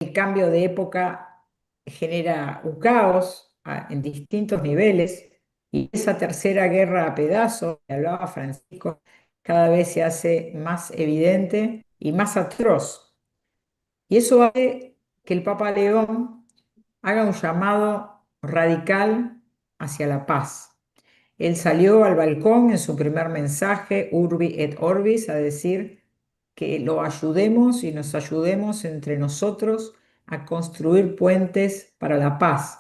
el cambio de época genera un caos en distintos niveles y esa tercera guerra a pedazos que hablaba Francisco cada vez se hace más evidente y más atroz. Y eso hace que el Papa León haga un llamado radical hacia la paz. Él salió al balcón en su primer mensaje, Urbi et Orbis, a decir que lo ayudemos y nos ayudemos entre nosotros a construir puentes para la paz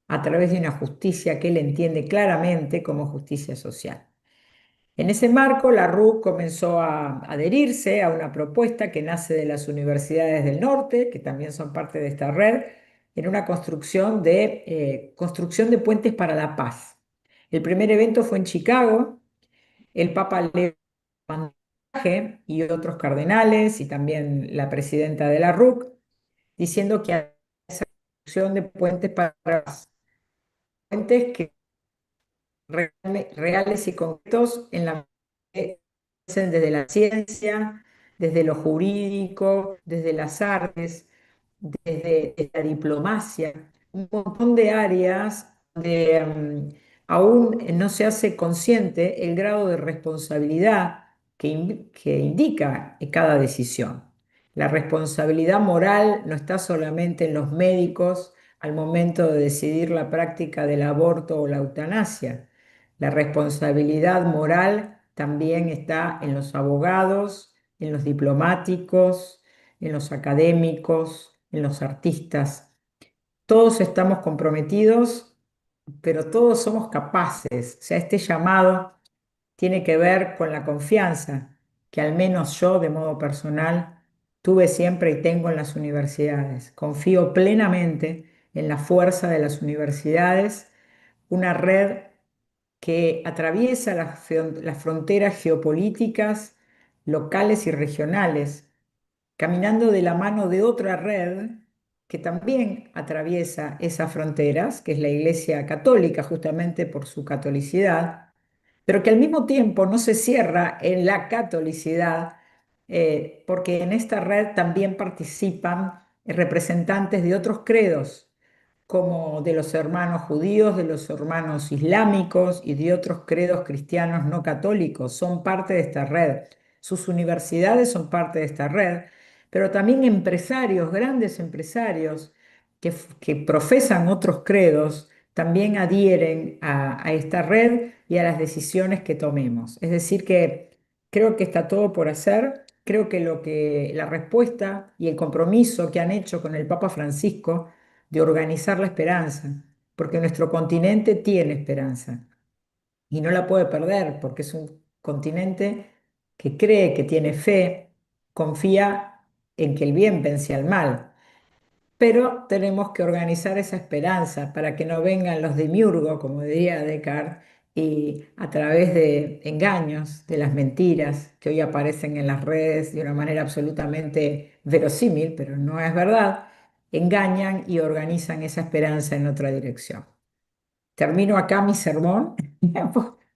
a través de una justicia que él entiende claramente como justicia social. En ese marco, la RUC comenzó a adherirse a una propuesta que nace de las universidades del norte, que también son parte de esta red, en una construcción de puentes para la paz. El primer evento fue en Chicago. El Papa Leo y otros cardenales y también la presidenta de la RUC, diciendo que hay esa construcción de puentes para la paz, puentes que reales y concretos en la desde la ciencia, desde lo jurídico, desde las artes, desde la diplomacia, un montón de áreas donde aún no se hace consciente el grado de responsabilidad que indica cada decisión. La responsabilidad moral no está solamente en los médicos al momento de decidir la práctica del aborto o la eutanasia. La responsabilidad moral también está en los abogados, en los diplomáticos, en los académicos, en los artistas. Todos estamos comprometidos, pero todos somos capaces. O sea, este llamado tiene que ver con la confianza que al menos yo, de modo personal, tuve siempre y tengo en las universidades. Confío plenamente en la fuerza de las universidades, una red que atraviesa las fronteras geopolíticas locales y regionales, caminando de la mano de otra red que también atraviesa esas fronteras, que es la Iglesia Católica, justamente por su catolicidad, pero que al mismo tiempo no se cierra en la catolicidad, porque en esta red también participan representantes de otros credos, como de los hermanos judíos, de los hermanos islámicos y de otros credos cristianos no católicos. Son parte de esta red. Sus universidades son parte de esta red, pero también empresarios, grandes empresarios que profesan otros credos, también adhieren a esta red y a las decisiones que tomemos. Es decir, que creo que está todo por hacer. Creo que la respuesta y el compromiso que han hecho con el Papa Francisco de organizar la esperanza, porque nuestro continente tiene esperanza y no la puede perder porque es un continente que cree, que tiene fe, confía en que el bien vence al mal. Pero tenemos que organizar esa esperanza para que no vengan los demiurgos, como diría Descartes, y a través de engaños, de las mentiras que hoy aparecen en las redes de una manera absolutamente verosímil, pero no es verdad, engañan y organizan esa esperanza en otra dirección. Termino acá mi sermón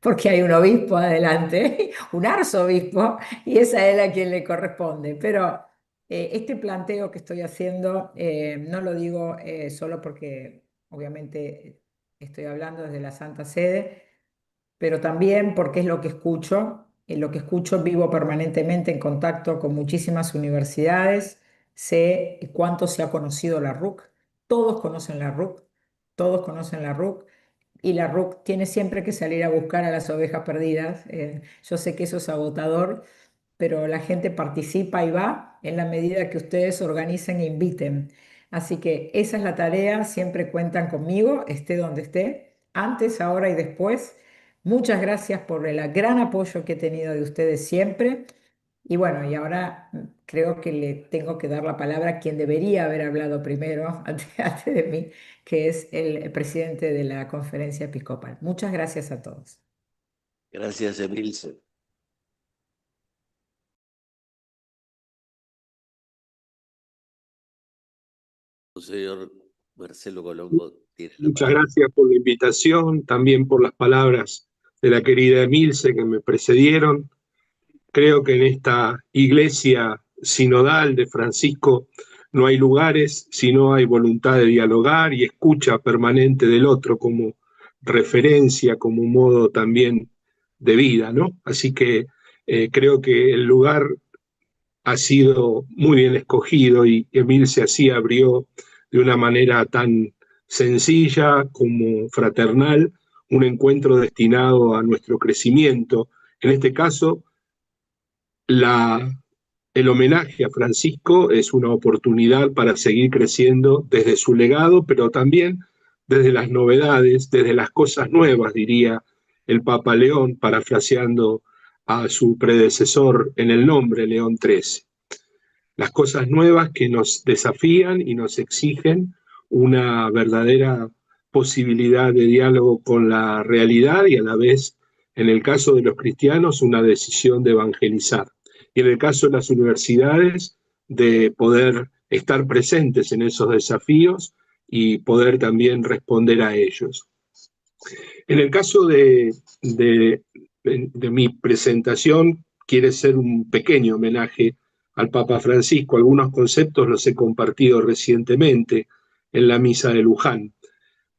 porque hay un obispo adelante, un arzobispo, y es a él a quien le corresponde. Pero este planteo que estoy haciendo no lo digo solo porque obviamente estoy hablando desde la Santa Sede, pero también porque es lo que escucho. En lo que escucho vivo permanentemente en contacto con muchísimas universidades, sé cuánto se ha conocido la RUC, todos conocen la RUC, todos conocen la RUC y la RUC tiene siempre que salir a buscar a las ovejas perdidas. Yo sé que eso es agotador, pero la gente participa y va en la medida que ustedes organicen e inviten. Así que esa es la tarea, siempre cuentan conmigo, esté donde esté, antes, ahora y después. Muchas gracias por el gran apoyo que he tenido de ustedes siempre. Y bueno, y ahora creo que le tengo que dar la palabra a quien debería haber hablado primero antes de mí, que es el presidente de la conferencia episcopal. Muchas gracias a todos. Gracias, Emilce. Señor Marcelo Colombo tiene la Muchas palabra. gracias por la invitación, también por las palabras de la querida Emilce que me precedieron. Creo que en esta iglesia sinodal de Francisco no hay lugares si no hay voluntad de dialogar y escucha permanente del otro como referencia, como un modo también de vida, ¿no? Así que creo que el lugar ha sido muy bien escogido y Emilce así abrió de una manera tan sencilla como fraternal un encuentro destinado a nuestro crecimiento. En este caso, el homenaje a Francisco es una oportunidad para seguir creciendo desde su legado, pero también desde las novedades, desde las cosas nuevas, diría el Papa León, parafraseando a su predecesor en el nombre, León XIII. Las cosas nuevas que nos desafían y nos exigen una verdadera posibilidad de diálogo con la realidad y a la vez, en el caso de los cristianos, una decisión de evangelizar. Y en el caso de las universidades, de poder estar presentes en esos desafíos y poder también responder a ellos. En el caso de mi presentación, quiere ser un pequeño homenaje al Papa Francisco. Algunos conceptos los he compartido recientemente en la misa de Luján,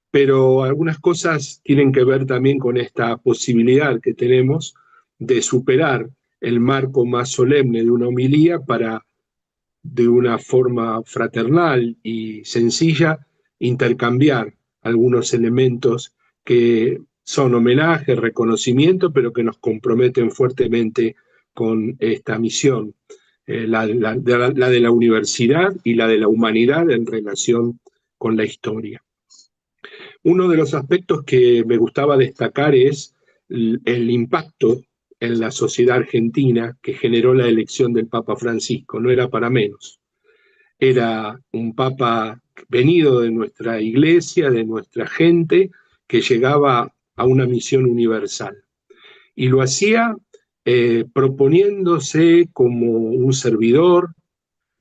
pero algunas cosas tienen que ver también con esta posibilidad que tenemos de superar el marco más solemne de una homilía para, de una forma fraternal y sencilla, intercambiar algunos elementos que son homenaje, reconocimiento, pero que nos comprometen fuertemente con esta misión, la de la universidad y la de la humanidad en relación con la historia. Uno de los aspectos que me gustaba destacar es el impacto en la sociedad argentina que generó la elección del Papa Francisco. No era para menos. Era un Papa venido de nuestra iglesia, de nuestra gente, que llegaba a una misión universal. Y lo hacía proponiéndose como un servidor,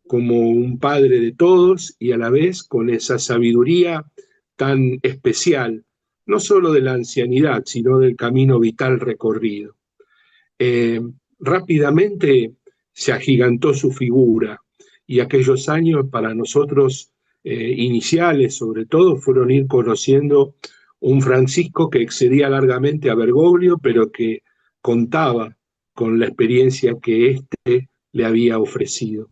como un padre de todos y a la vez con esa sabiduría tan especial, no solo de la ancianidad, sino del camino vital recorrido. Rápidamente se agigantó su figura y aquellos años para nosotros iniciales, sobre todo, fueron ir conociendo un Francisco que excedía largamente a Bergoglio, pero que contaba con la experiencia que éste le había ofrecido.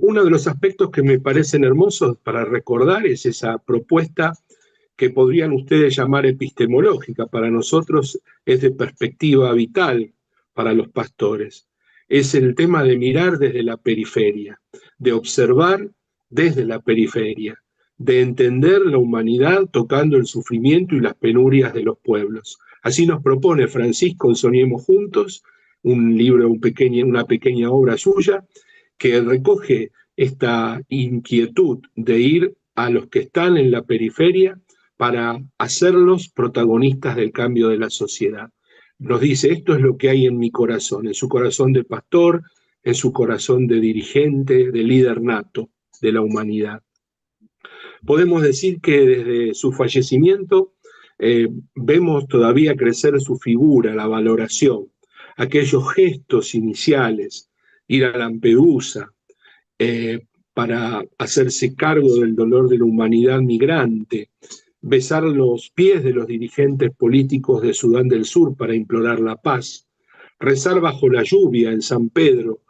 Uno de los aspectos que me parecen hermosos para recordar es esa propuesta que podrían ustedes llamar epistemológica, para nosotros es de perspectiva vital para los pastores. Es el tema de mirar desde la periferia, de observar desde la periferia, de entender la humanidad tocando el sufrimiento y las penurias de los pueblos. Así nos propone Francisco en Soñemos Juntos, un libro, una pequeña obra suya, que recoge esta inquietud de ir a los que están en la periferia para hacerlos protagonistas del cambio de la sociedad. Nos dice, esto es lo que hay en mi corazón, en su corazón de pastor, en su corazón de dirigente, de líder nato de la humanidad. Podemos decir que desde su fallecimiento vemos todavía crecer su figura, la valoración, aquellos gestos iniciales, ir a Lampedusa, para hacerse cargo del dolor de la humanidad migrante, besar los pies de los dirigentes políticos de Sudán del Sur para implorar la paz, rezar bajo la lluvia en San Pedro,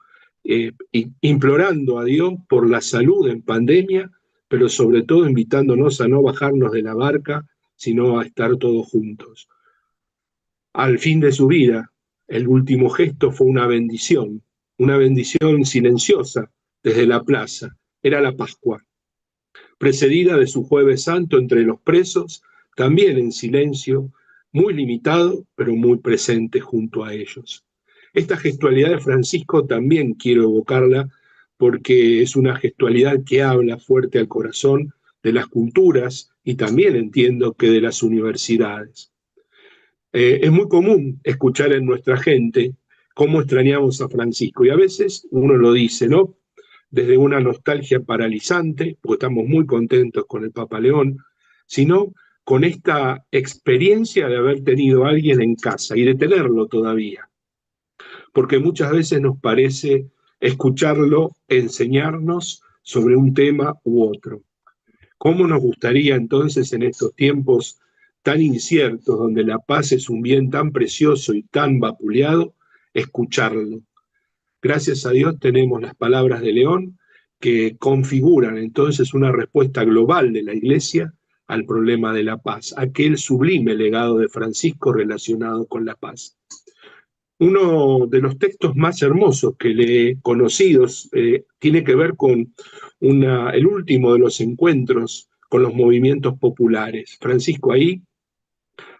implorando a Dios por la salud en pandemia, pero sobre todo invitándonos a no bajarnos de la barca, sino a estar todos juntos. Al fin de su vida, el último gesto fue una bendición silenciosa desde la plaza. Era la Pascua, precedida de su Jueves Santo entre los presos, también en silencio, muy limitado, pero muy presente junto a ellos. Esta gestualidad de Francisco también quiero evocarla porque es una gestualidad que habla fuerte al corazón de las culturas y también entiendo que de las universidades. Es muy común escuchar en nuestra gente cómo extrañamos a Francisco y a veces uno lo dice, ¿no? Desde una nostalgia paralizante, porque estamos muy contentos con el Papa León, sino con esta experiencia de haber tenido a alguien en casa y de tenerlo todavía. Porque muchas veces nos parece escucharlo enseñarnos sobre un tema u otro. ¿Cómo nos gustaría entonces en estos tiempos tan inciertos, donde la paz es un bien tan precioso y tan vapuleado, escucharlo? Gracias a Dios tenemos las palabras de León que configuran entonces una respuesta global de la Iglesia al problema de la paz, aquel sublime legado de Francisco relacionado con la paz. Uno de los textos más hermosos que le he conocido tiene que ver con el último de los encuentros con los movimientos populares. Francisco ahí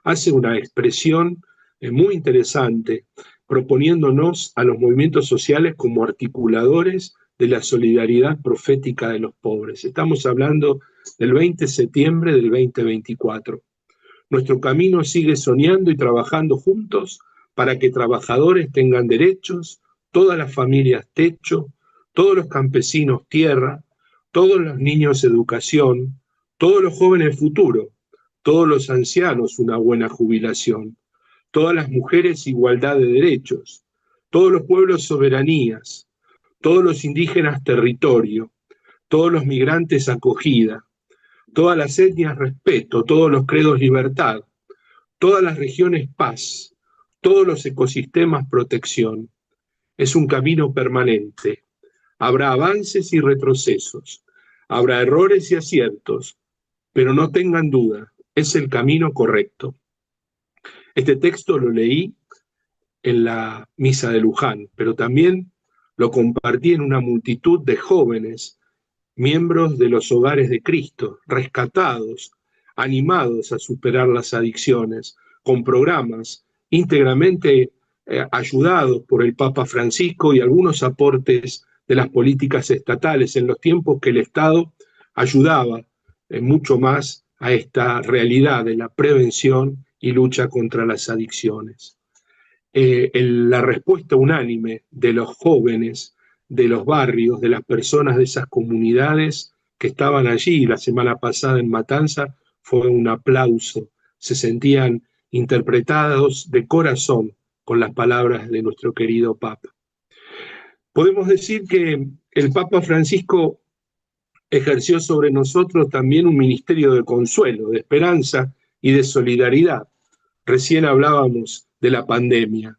hace una expresión muy interesante, proponiéndonos a los movimientos sociales como articuladores de la solidaridad profética de los pobres. Estamos hablando del 20 de septiembre del 2024. Nuestro camino sigue soñando y trabajando juntos para que trabajadores tengan derechos, todas las familias techo, todos los campesinos tierra, todos los niños educación, todos los jóvenes futuro, todos los ancianos una buena jubilación, todas las mujeres igualdad de derechos, todos los pueblos soberanías, todos los indígenas territorio, todos los migrantes acogida, todas las etnias respeto, todos los credos libertad, todas las regiones paz, todos los ecosistemas protección. Es un camino permanente. Habrá avances y retrocesos, habrá errores y aciertos, pero no tengan duda, es el camino correcto. Este texto lo leí en la misa de Luján, pero también lo compartí en una multitud de jóvenes, miembros de los hogares de Cristo, rescatados, animados a superar las adicciones, con programas íntegramente ayudados por el Papa Francisco y algunos aportes de las políticas estatales en los tiempos que el Estado ayudaba mucho más a esta realidad de la prevención y lucha contra las adicciones. La respuesta unánime de los jóvenes, de los barrios, de las personas de esas comunidades que estaban allí la semana pasada en Matanza fue un aplauso. Se sentían interpretados de corazón con las palabras de nuestro querido Papa. Podemos decir que el Papa Francisco ejerció sobre nosotros también un ministerio de consuelo, de esperanza y de solidaridad. Recién hablábamos de la pandemia.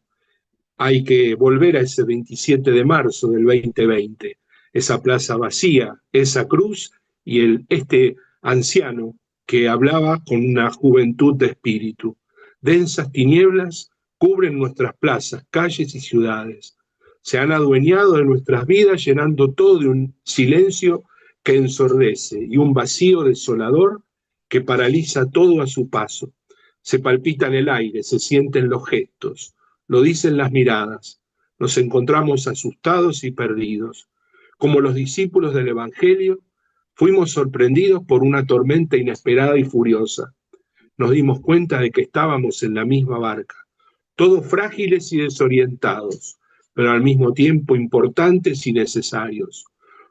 Hay que volver a ese 27 de marzo del 2020, esa plaza vacía, esa cruz y este anciano que hablaba con una juventud de espíritu. Densas tinieblas cubren nuestras plazas, calles y ciudades. Se han adueñado de nuestras vidas, llenando todo de un silencio que ensordece y un vacío desolador que paraliza todo a su paso. Se palpita en el aire, se sienten los gestos, lo dicen las miradas. Nos encontramos asustados y perdidos. Como los discípulos del Evangelio, fuimos sorprendidos por una tormenta inesperada y furiosa. Nos dimos cuenta de que estábamos en la misma barca, todos frágiles y desorientados, pero al mismo tiempo importantes y necesarios.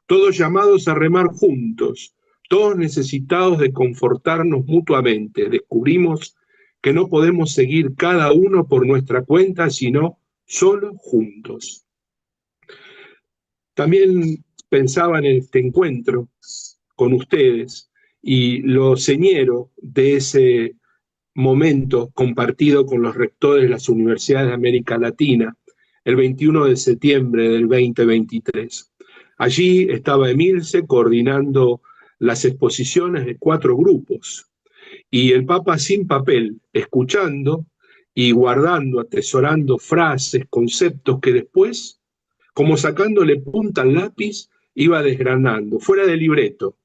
Todos llamados a remar juntos, todos necesitados de confortarnos mutuamente. Descubrimos que no podemos seguir cada uno por nuestra cuenta, sino solo juntos. También pensaba en este encuentro con ustedes y lo señero de ese momento compartido con los rectores de las universidades de América Latina el 21 de septiembre del 2023. Allí estaba Emilce coordinando las exposiciones de 4 grupos y el Papa sin papel, escuchando y guardando, atesorando frases, conceptos que después, como sacándole punta al lápiz, iba desgranando, fuera de libreto.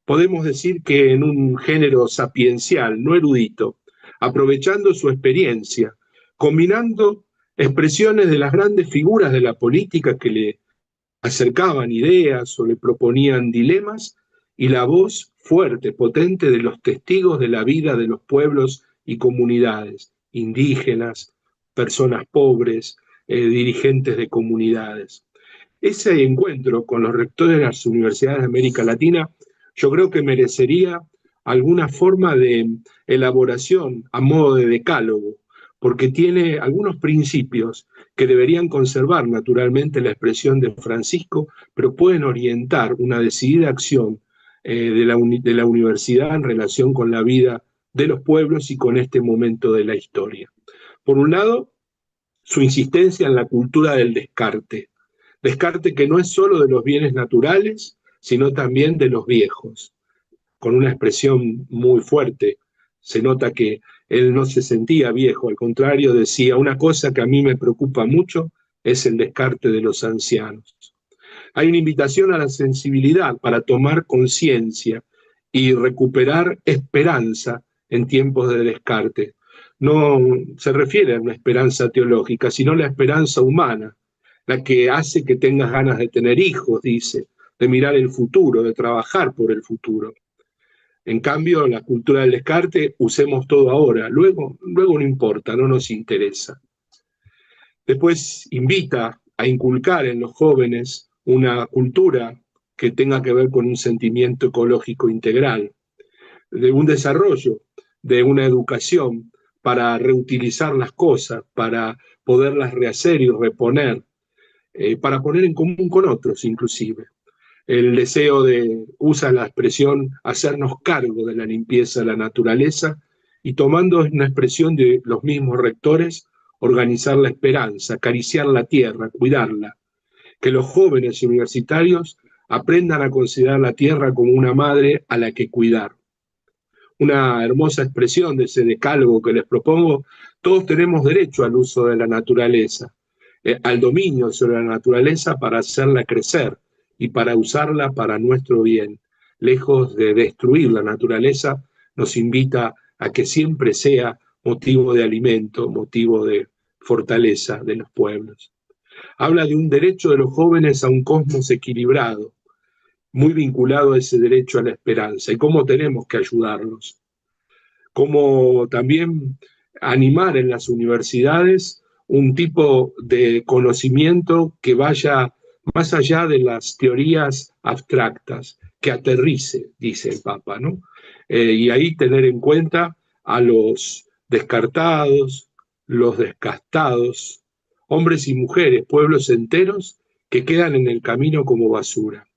Podemos decir que en un género sapiencial, no erudito, aprovechando su experiencia, combinando expresiones de las grandes figuras de la política que le acercaban ideas o le proponían dilemas, y la voz fuerte, potente de los testigos de la vida de los pueblos y comunidades, indígenas, personas pobres, dirigentes de comunidades. Ese encuentro con los rectores de las universidades de América Latina yo creo que merecería alguna forma de elaboración a modo de decálogo, porque tiene algunos principios que deberían conservar naturalmente la expresión de Francisco, pero pueden orientar una decidida acción de la universidad en relación con la vida de los pueblos y con este momento de la historia. Por un lado, su insistencia en la cultura del descarte que no es solo de los bienes naturales, sino también de los viejos, con una expresión muy fuerte. Se nota que él no se sentía viejo, al contrario, decía, una cosa que a mí me preocupa mucho es el descarte de los ancianos. Hay una invitación a la sensibilidad para tomar conciencia y recuperar esperanza en tiempos de descarte. No se refiere a una esperanza teológica, sino la esperanza humana, la que hace que tengas ganas de tener hijos, dice, de mirar el futuro, de trabajar por el futuro. En cambio, la cultura del descarte, usemos todo ahora, luego no importa, no nos interesa. Después invita a inculcar en los jóvenes una cultura que tenga que ver con un sentimiento ecológico integral, de un desarrollo, de una educación para reutilizar las cosas, para poderlas rehacer y reponer, para poner en común con otros inclusive. El deseo usa la expresión hacernos cargo de la limpieza de la naturaleza y tomando una expresión de los mismos rectores, organizar la esperanza, acariciar la tierra, cuidarla. Que los jóvenes universitarios aprendan a considerar la tierra como una madre a la que cuidar. Una hermosa expresión de ese decálogo que les propongo, todos tenemos derecho al uso de la naturaleza, al dominio sobre la naturaleza para hacerla crecer y para usarla para nuestro bien. Lejos de destruir la naturaleza, nos invita a que siempre sea motivo de alimento, motivo de fortaleza de los pueblos. Habla de un derecho de los jóvenes a un cosmos equilibrado, muy vinculado a ese derecho a la esperanza, y cómo tenemos que ayudarlos. Cómo también animar en las universidades un tipo de conocimiento que vaya más allá de las teorías abstractas, que aterrice, dice el Papa, ¿no? Y ahí tener en cuenta a los descartados, los descastados, hombres y mujeres, pueblos enteros que quedan en el camino como basura.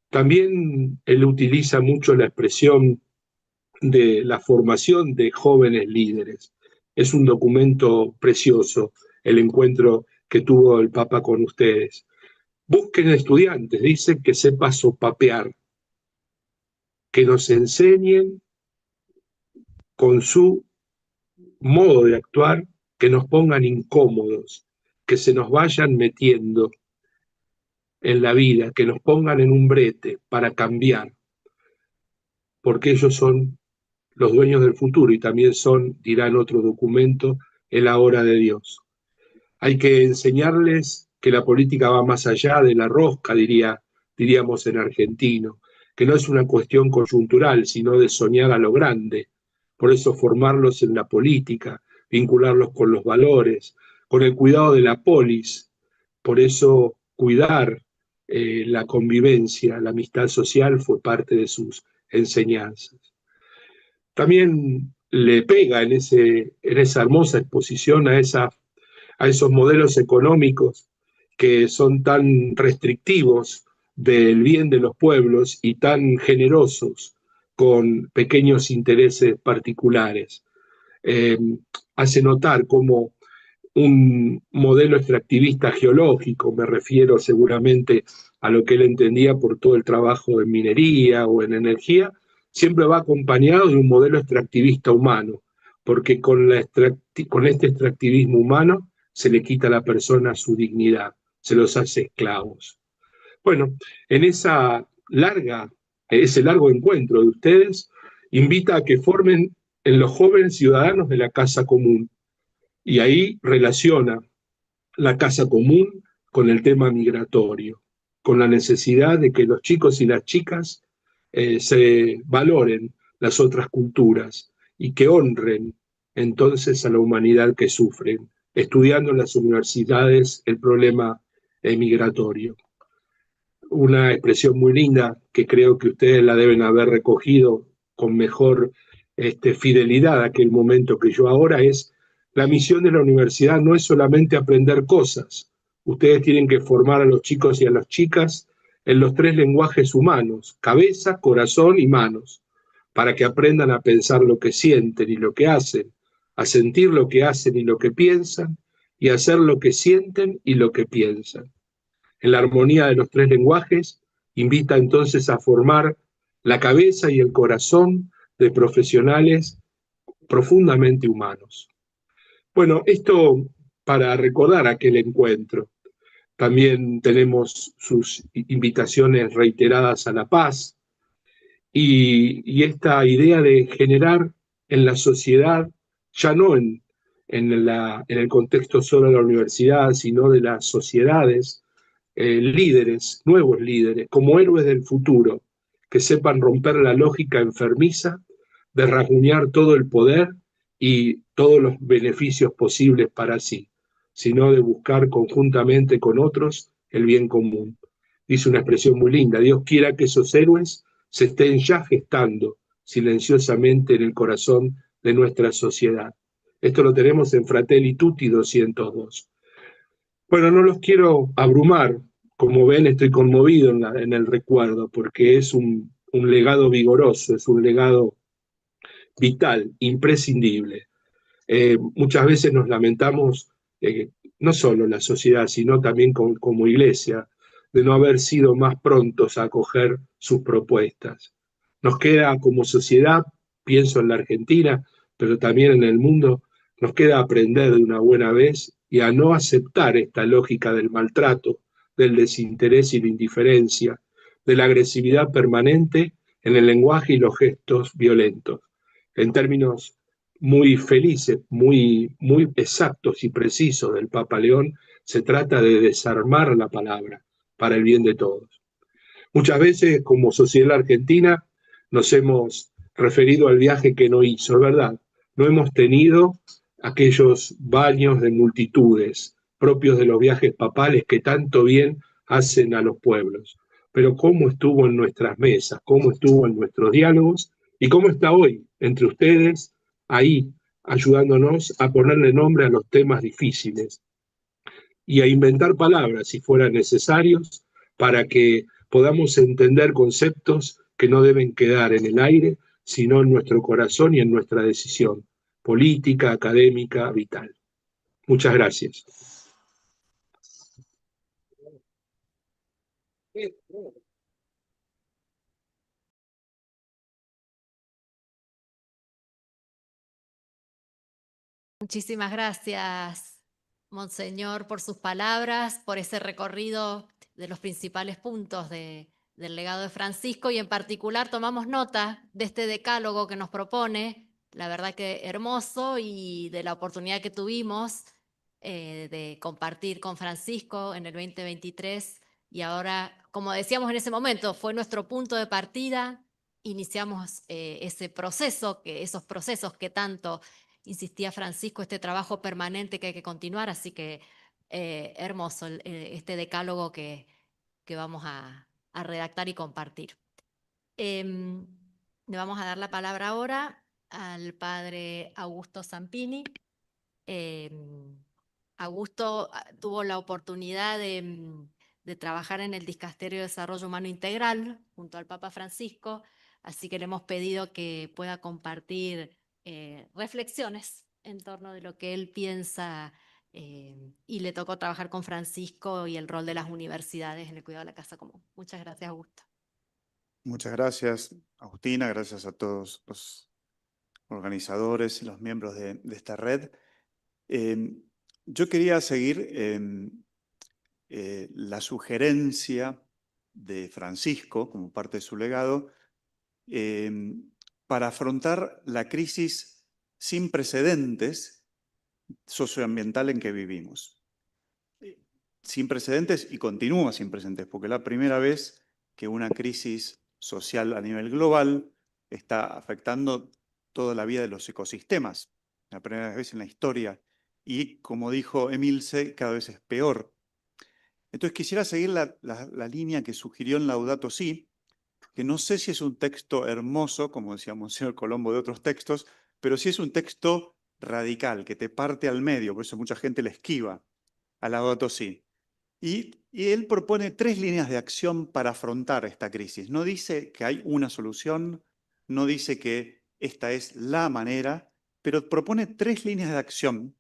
También él utiliza mucho la expresión de la formación de jóvenes líderes. Es un documento precioso el encuentro que tuvo el Papa con ustedes. Busquen estudiantes, dice, que sepa sopapear, que nos enseñen con su modo de actuar, que nos pongan incómodos, que se nos vayan metiendo en la vida, que nos pongan en un brete para cambiar, porque ellos son los dueños del futuro y también son, dirá en otro documento, el ahora de Dios. Hay que enseñarles que la política va más allá de la rosca, diríamos en argentino, que no es una cuestión coyuntural, sino de soñar a lo grande. Por eso formarlos en la política, vincularlos con los valores, con el cuidado de la polis. Por eso cuidar la convivencia, la amistad social fue parte de sus enseñanzas. También le pega en esa hermosa exposición a esos modelos económicos que son tan restrictivos del bien de los pueblos y tan generosos con pequeños intereses particulares. Hace notar como un modelo extractivista geológico, me refiero seguramente a lo que él entendía por todo el trabajo en minería o en energía, siempre va acompañado de un modelo extractivista humano, porque con este extractivismo humano se le quita a la persona su dignidad, se los hace esclavos. Bueno, en ese largo encuentro de ustedes, invita a que formen en los jóvenes ciudadanos de la casa común, y ahí relaciona la casa común con el tema migratorio, con la necesidad de que los chicos y las chicas se valoren las otras culturas y que honren entonces a la humanidad que sufren, estudiando en las universidades el problema migratorio. Una expresión muy linda que creo que ustedes la deben haber recogido con mejor fidelidad a aquel momento que yo ahora es La misión de la universidad no es solamente aprender cosas. Ustedes tienen que formar a los chicos y a las chicas en los 3 lenguajes humanos: cabeza, corazón y manos, para que aprendan a pensar lo que sienten y lo que hacen, a sentir lo que hacen y lo que piensan, y a hacer lo que sienten y lo que piensan. En la armonía de los 3 lenguajes, invita entonces a formar la cabeza y el corazón de profesionales profundamente humanos. Bueno, esto para recordar aquel encuentro. También tenemos sus invitaciones reiteradas a la paz y esta idea de generar en la sociedad, ya no en el contexto solo de la universidad, sino de las sociedades, líderes, nuevos líderes, como héroes del futuro, que sepan romper la lógica enfermiza de rasguñar todo el poder y todos los beneficios posibles para sí, sino de buscar conjuntamente con otros el bien común. Dice una expresión muy linda: Dios quiera que esos héroes se estén ya gestando silenciosamente en el corazón de nuestra sociedad. Esto lo tenemos en Fratelli Tutti 202. Bueno, no los quiero abrumar. Como ven, estoy conmovido en el recuerdo, porque es un legado vigoroso, es un legado vital, imprescindible. Muchas veces nos lamentamos, no solo la sociedad, sino también como iglesia, de no haber sido más prontos a acoger sus propuestas. Nos queda como sociedad, pienso en la Argentina, pero también en el mundo, nos queda aprender de una buena vez y a no aceptar esta lógica del maltrato, del desinterés y la indiferencia, de la agresividad permanente en el lenguaje y los gestos violentos. En términos muy felices, muy exactos y precisos del Papa León, se trata de desarmar la palabra para el bien de todos. Muchas veces, como sociedad argentina, nos hemos referido al viaje que no hizo, es verdad. No hemos tenido aquellos baños de multitudes propios de los viajes papales que tanto bien hacen a los pueblos. Pero cómo estuvo en nuestras mesas, cómo estuvo en nuestros diálogos y cómo está hoy entre ustedes, ahí, ayudándonos a ponerle nombre a los temas difíciles y a inventar palabras si fueran necesarios para que podamos entender conceptos que no deben quedar en el aire, sino en nuestro corazón y en nuestra decisión política, académica, vital. Muchas gracias. Muchísimas gracias, Monseñor, por sus palabras, por ese recorrido de los principales puntos del legado de Francisco, y en particular tomamos nota de este decálogo que nos propone, la verdad que hermoso, y de la oportunidad que tuvimos de compartir con Francisco en el 2023, y ahora, como decíamos en ese momento, fue nuestro punto de partida. Iniciamos esos procesos que tanto insistía Francisco, este trabajo permanente que hay que continuar, así que hermoso este decálogo que vamos a redactar y compartir. Le vamos a dar la palabra ahora al padre Augusto Zampini. Augusto tuvo la oportunidad de trabajar en el Dicasterio de Desarrollo Humano Integral junto al Papa Francisco, así que le hemos pedido que pueda compartir reflexiones en torno de lo que él piensa, y le tocó trabajar con Francisco y el rol de las universidades en el cuidado de la casa común. Muchas gracias, Augusto. Muchas gracias, Agustina, gracias a todos los organizadores y los miembros de esta red. Yo quería seguir la sugerencia de Francisco, como parte de su legado, para afrontar la crisis sin precedentes socioambiental en que vivimos. Sin precedentes, y continúa sin precedentes, porque es la primera vez que una crisis social a nivel global está afectando toda la vida de los ecosistemas. La primera vez en la historia. Y, como dijo Emilce, cada vez es peor. Entonces quisiera seguir la línea que sugirió en Laudato Si, que no sé si es un texto hermoso, como decía Monseñor Colombo de otros textos, pero sí es un texto radical que te parte al medio, por eso mucha gente le esquiva a Laudato Si. Y él propone 3 líneas de acción para afrontar esta crisis. No dice que hay una solución, no dice que esta es la manera, pero propone 3 líneas de acción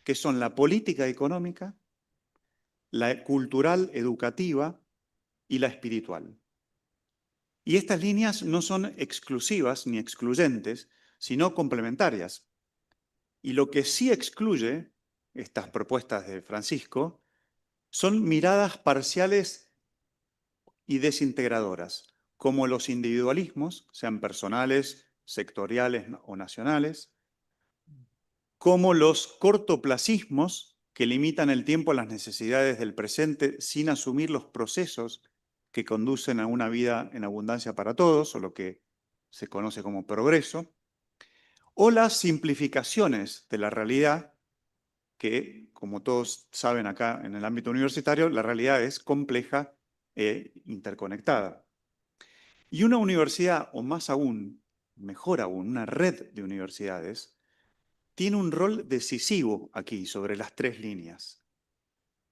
que son la política económica, la cultural educativa y la espiritual. Y estas líneas no son exclusivas ni excluyentes, sino complementarias. Y lo que sí excluye estas propuestas de Francisco son miradas parciales y desintegradoras, como los individualismos, sean personales, sectoriales o nacionales, como los cortoplacismos que limitan el tiempo a las necesidades del presente sin asumir los procesos que conducen a una vida en abundancia para todos, o lo que se conoce como progreso, o las simplificaciones de la realidad, que, como todos saben acá en el ámbito universitario, la realidad es compleja e interconectada. Y una universidad, o más aún, mejor aún, una red de universidades, tiene un rol decisivo aquí sobre las 3 líneas.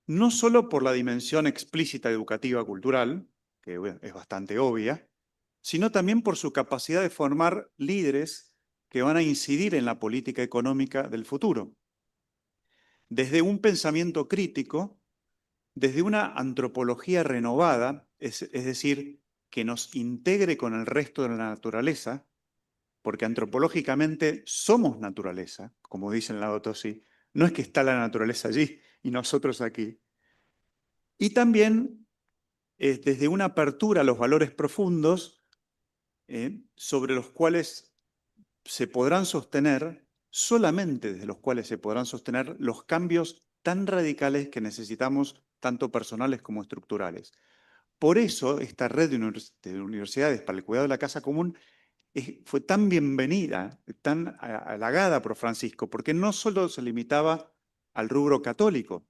No solo por la dimensión explícita educativa cultural, que es bastante obvia, sino también por su capacidad de formar líderes que van a incidir en la política económica del futuro. Desde un pensamiento crítico, desde una antropología renovada, es decir, que nos integre con el resto de la naturaleza, porque antropológicamente somos naturaleza, como dice en Laudato Si, no es que está la naturaleza allí y nosotros aquí. Y también desde una apertura a los valores profundos sobre los cuales se podrán sostener, solamente desde los cuales se podrán sostener los cambios tan radicales que necesitamos, tanto personales como estructurales. Por eso esta red de universidades para el cuidado de la casa común fue tan bienvenida, tan halagada por Francisco, porque no solo se limitaba al rubro católico,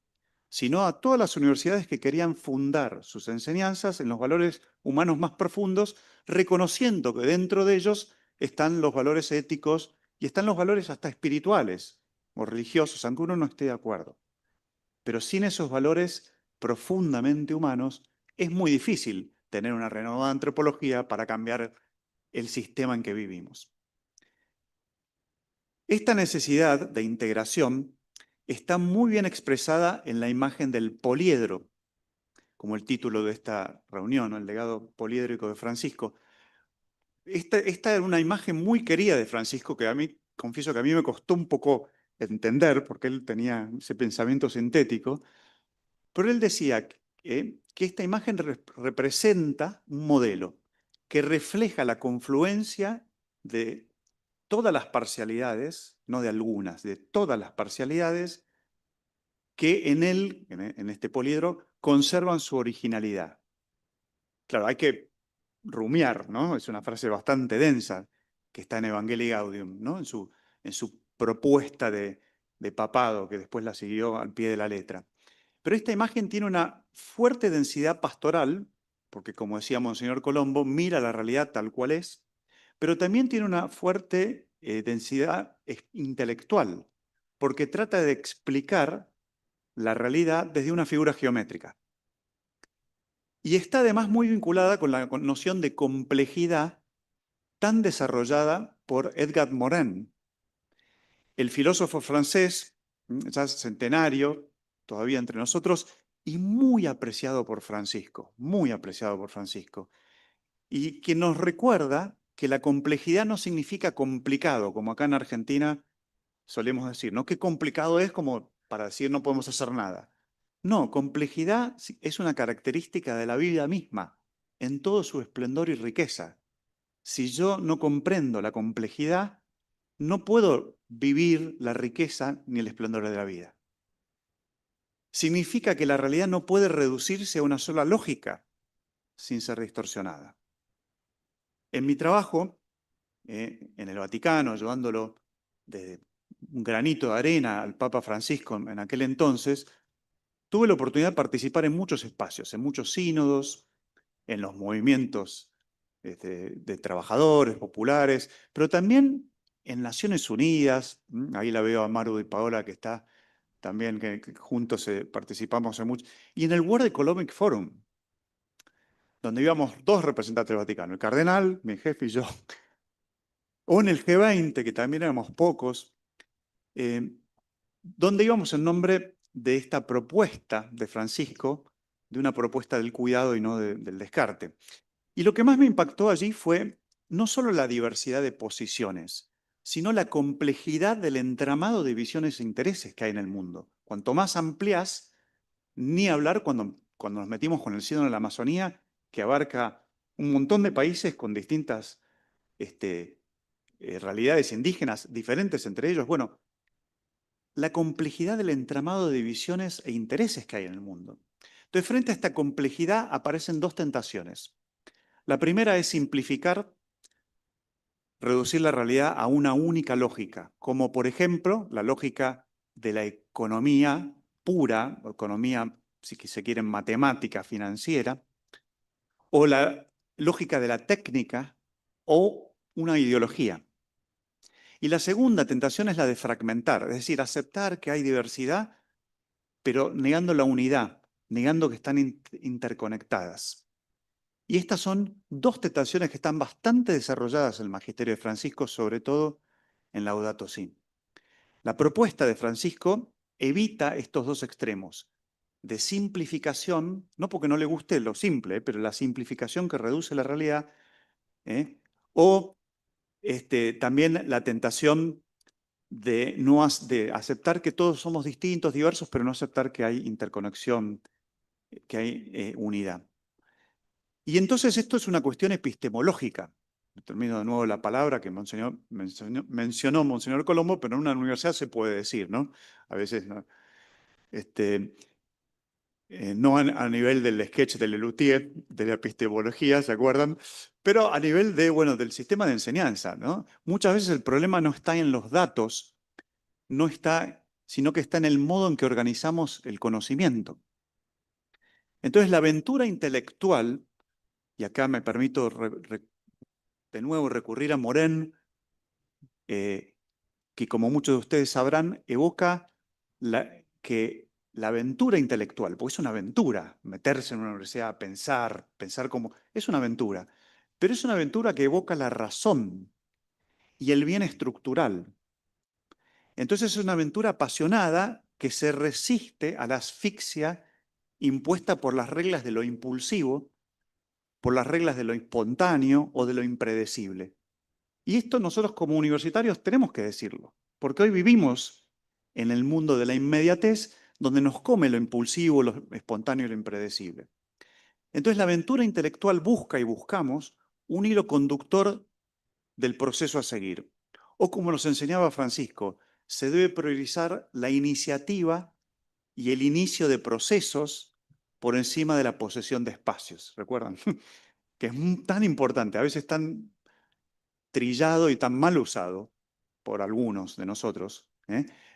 sino a todas las universidades que querían fundar sus enseñanzas en los valores humanos más profundos, reconociendo que dentro de ellos están los valores éticos y están los valores hasta espirituales o religiosos, aunque uno no esté de acuerdo. Pero sin esos valores profundamente humanos, es muy difícil tener una renovada antropología para cambiar el sistema en que vivimos. Esta necesidad de integración está muy bien expresada en la imagen del poliedro, como el título de esta reunión, ¿no? El legado poliédrico de Francisco. Esta era una imagen muy querida de Francisco que a mí, confieso que a mí me costó un poco entender, porque él tenía ese pensamiento sintético, pero él decía que esta imagen representa un modelo que refleja la confluencia de todas las parcialidades, no de algunas, de todas las parcialidades que en él, en este poliedro, conservan su originalidad. Claro, hay que rumiar, ¿no? Es una frase bastante densa que está en Evangelii Gaudium, ¿no? En su propuesta de papado, que después la siguió al pie de la letra. Pero esta imagen tiene una fuerte densidad pastoral, porque como decía Monseñor Colombo, mira la realidad tal cual es, pero también tiene una fuerte densidad intelectual, porque trata de explicar la realidad desde una figura geométrica. Y está además muy vinculada con la noción de complejidad tan desarrollada por Edgar Morin, el filósofo francés, ya centenario, todavía entre nosotros, y muy apreciado por Francisco, y que nos recuerda que la complejidad no significa complicado, como acá en Argentina solemos decir, ¿no? Qué complicado es como para decir no podemos hacer nada. No, complejidad es una característica de la vida misma, en todo su esplendor y riqueza. Si yo no comprendo la complejidad, no puedo vivir la riqueza ni el esplendor de la vida. Significa que la realidad no puede reducirse a una sola lógica sin ser distorsionada. En mi trabajo, en el Vaticano, ayudándolo desde un granito de arena al Papa Francisco en aquel entonces, tuve la oportunidad de participar en muchos espacios, en muchos sínodos, en los movimientos de trabajadores populares, pero también en Naciones Unidas, ahí la veo a Maru y Paola que está también, que juntos participamos en mucho, y en el World Economic Forum, donde íbamos 2 representantes del Vaticano, el cardenal, mi jefe y yo, o en el G20, que también éramos pocos, donde íbamos en nombre de esta propuesta de Francisco, de una propuesta del cuidado y no del descarte. Y lo que más me impactó allí fue no solo la diversidad de posiciones, sino la complejidad del entramado de visiones e intereses que hay en el mundo. Cuanto más amplias, ni hablar cuando nos metimos con el sínodo de la Amazonía, que abarca un montón de países con distintas realidades indígenas diferentes entre ellos. Bueno, la complejidad del entramado de visiones e intereses que hay en el mundo. Entonces, frente a esta complejidad aparecen 2 tentaciones. La primera es simplificar, reducir la realidad a una única lógica, como por ejemplo la lógica de la economía pura, o economía, si se quiere, matemática, financiera, o la lógica de la técnica o una ideología. Y la segunda tentación es la de fragmentar, es decir, aceptar que hay diversidad, pero negando la unidad, negando que están interconectadas. Y estas son 2 tentaciones que están bastante desarrolladas en el Magisterio de Francisco, sobre todo en Laudato Si. La propuesta de Francisco evita estos 2 extremos de simplificación, no porque no le guste lo simple, pero la simplificación que reduce la realidad, o también la tentación de aceptar que todos somos distintos, diversos, pero no aceptar que hay interconexión, que hay unidad. Y entonces esto es una cuestión epistemológica. Termino de nuevo la palabra que mencionó Monseñor Colombo, pero en una universidad se puede decir, ¿no? A veces no. No a nivel del sketch de Lelutier, de la epistemología, ¿se acuerdan? Pero a nivel del sistema de enseñanza, ¿no? Muchas veces el problema no está en los datos, sino que está en el modo en que organizamos el conocimiento. Entonces la aventura intelectual, y acá me permito de nuevo recurrir a Morin, que como muchos de ustedes sabrán, evoca que la aventura intelectual, porque es una aventura, meterse en una universidad, pensar como... Es una aventura, pero es una aventura que evoca la razón y el bien estructural. Entonces es una aventura apasionada que se resiste a la asfixia impuesta por las reglas de lo impulsivo, por las reglas de lo espontáneo o de lo impredecible. Y esto nosotros como universitarios tenemos que decirlo, porque hoy vivimos en el mundo de la inmediatez, donde nos come lo impulsivo, lo espontáneo y lo impredecible. Entonces la aventura intelectual busca y buscamos un hilo conductor del proceso a seguir. O como nos enseñaba Francisco, se debe priorizar la iniciativa y el inicio de procesos por encima de la posesión de espacios. ¿Recuerdan? Que es tan importante, a veces tan trillado y tan mal usado por algunos de nosotros,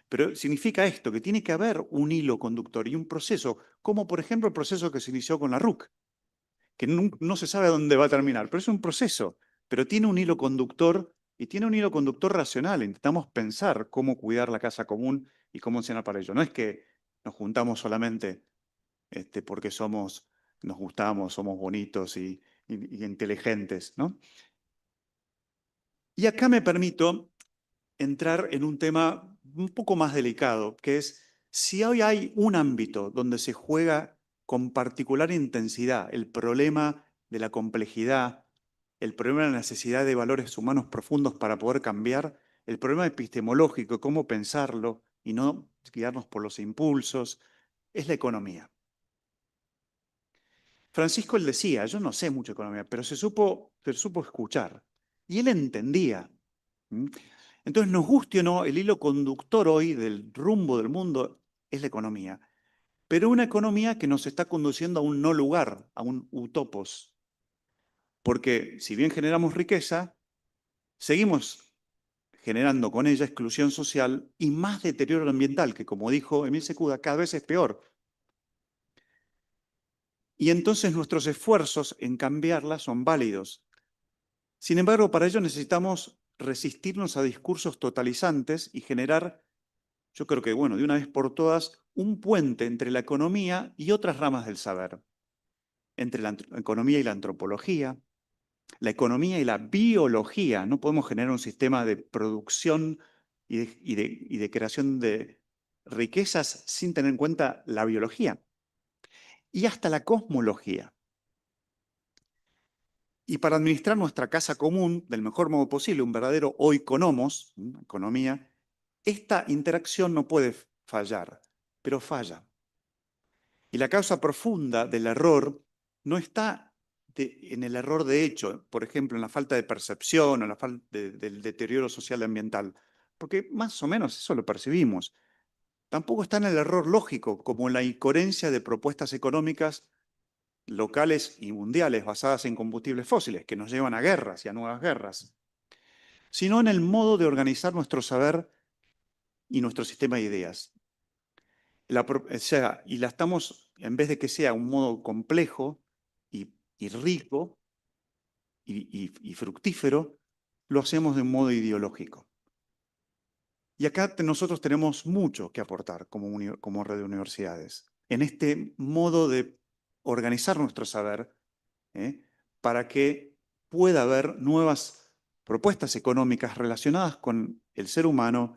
pero significa esto, que tiene que haber un hilo conductor y un proceso, como por ejemplo el proceso que se inició con la RUC, que no se sabe a dónde va a terminar, pero es un proceso, pero tiene un hilo conductor y tiene un hilo conductor racional. Intentamos pensar cómo cuidar la casa común y cómo enseñar para ello. No es que nos juntamos solamente porque nos gustamos, somos bonitos y inteligentes, ¿no? Y acá me permito entrar en un tema un poco más delicado, que es si hoy hay un ámbito donde se juega con particular intensidad el problema de la complejidad, el problema de la necesidad de valores humanos profundos para poder cambiar, el problema epistemológico, cómo pensarlo y no guiarnos por los impulsos, es la economía. Francisco él decía, yo no sé mucho de economía, pero se supo escuchar. Y él entendía. Entonces, nos guste o no, el hilo conductor hoy del rumbo del mundo es la economía. Pero una economía que nos está conduciendo a un no lugar, a un utopos. Porque si bien generamos riqueza, seguimos generando con ella exclusión social y más deterioro ambiental, que como dijo Emil Secuda, cada vez es peor. Y entonces nuestros esfuerzos en cambiarla son válidos. Sin embargo, para ello necesitamos resistirnos a discursos totalizantes y generar, yo creo que, bueno, de una vez por todas, un puente entre la economía y otras ramas del saber, entre la economía y la antropología, la economía y la biología. No podemos generar un sistema de producción y de creación de riquezas sin tener en cuenta la biología. Y hasta la cosmología. Y para administrar nuestra casa común del mejor modo posible, un verdadero oikonomos, economía, esta interacción no puede fallar, pero falla. Y la causa profunda del error no está en el error de hecho, por ejemplo, en la falta de percepción o en la falta del deterioro social y ambiental, porque más o menos eso lo percibimos. Tampoco está en el error lógico, como en la incoherencia de propuestas económicas locales y mundiales basadas en combustibles fósiles, que nos llevan a guerras y a nuevas guerras, sino en el modo de organizar nuestro saber y nuestro sistema de ideas. Y la estamos, en vez de que sea un modo complejo y rico y fructífero, lo hacemos de un modo ideológico. Y acá nosotros tenemos mucho que aportar como red de universidades, en este modo de organizar nuestro saber, para que pueda haber nuevas propuestas económicas relacionadas con el ser humano,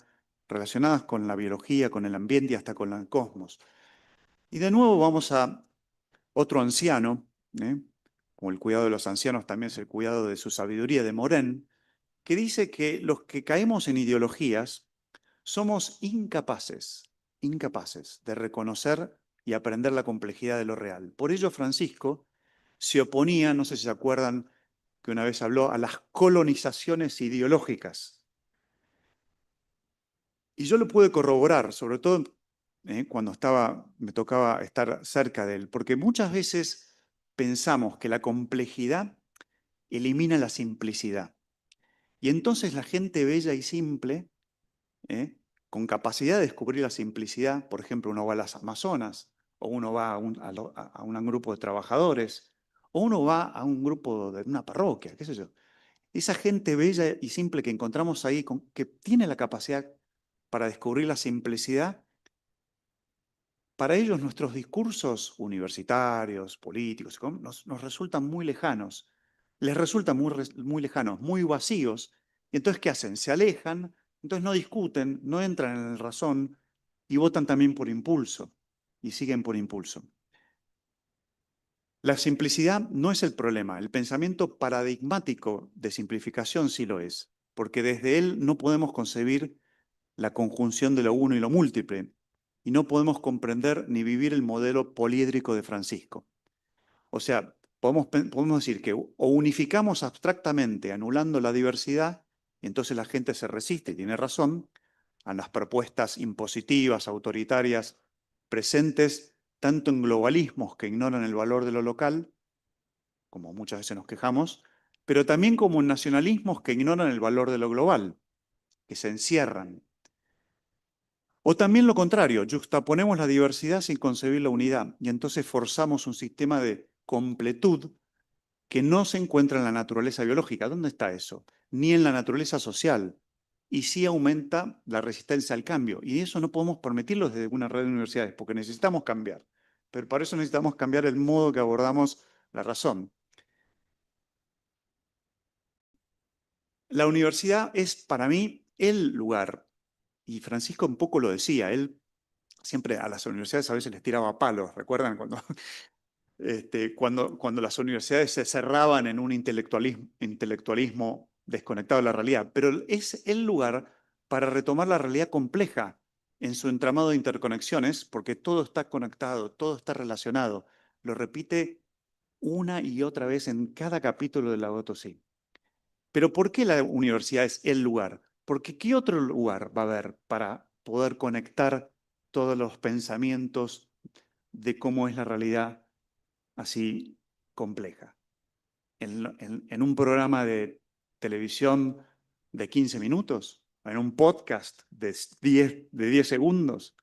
relacionadas con la biología, con el ambiente y hasta con el cosmos. Y de nuevo vamos a otro anciano, como el cuidado de los ancianos también es el cuidado de su sabiduría, de Morin, que dice que los que caemos en ideologías somos incapaces de reconocer y aprender la complejidad de lo real. Por ello Francisco se oponía, no sé si se acuerdan que una vez habló, a las colonizaciones ideológicas. Y yo lo pude corroborar, sobre todo cuando me tocaba estar cerca de él, porque muchas veces pensamos que la complejidad elimina la simplicidad. Y entonces la gente bella y simple, con capacidad de descubrir la simplicidad, por ejemplo, uno va a las Amazonas, o uno va a un grupo de trabajadores, o uno va a un grupo de una parroquia, qué sé yo. Esa gente bella y simple que encontramos ahí, que tiene la capacidad para descubrir la simplicidad, para ellos nuestros discursos universitarios, políticos, nos resultan muy lejanos. Les resultan muy lejanos, muy vacíos. Y entonces, ¿qué hacen? Se alejan, entonces no discuten, no entran en la razón y votan también por impulso. Y siguen por impulso. La simplicidad no es el problema. El pensamiento paradigmático de simplificación sí lo es, porque desde él no podemos concebir la conjunción de lo uno y lo múltiple, y no podemos comprender ni vivir el modelo poliédrico de Francisco. O sea, podemos decir que o unificamos abstractamente anulando la diversidad, y entonces la gente se resiste, y tiene razón, a las propuestas impositivas, autoritarias, presentes tanto en globalismos que ignoran el valor de lo local, como muchas veces nos quejamos, pero también como en nacionalismos que ignoran el valor de lo global, que se encierran. O también lo contrario, juxtaponemos la diversidad sin concebir la unidad y entonces forzamos un sistema de completud que no se encuentra en la naturaleza biológica. ¿Dónde está eso? Ni en la naturaleza social. Y sí aumenta la resistencia al cambio. Y eso no podemos permitirlo desde una red de universidades, porque necesitamos cambiar. Pero para eso necesitamos cambiar el modo que abordamos la razón. La universidad es para mí el lugar, y Francisco un poco lo decía, él siempre a las universidades a veces les tiraba palos, ¿recuerdan? Cuando las universidades se cerraban en un intelectualismo desconectado de la realidad, pero es el lugar para retomar la realidad compleja en su entramado de interconexiones, porque todo está conectado, todo está relacionado. Lo repite una y otra vez en cada capítulo de Laudato Si. Pero ¿por qué la universidad es el lugar? Porque ¿qué otro lugar va a haber para poder conectar todos los pensamientos de cómo es la realidad así compleja? En un programa de televisión de 15 minutos, en un podcast de 10 segundos.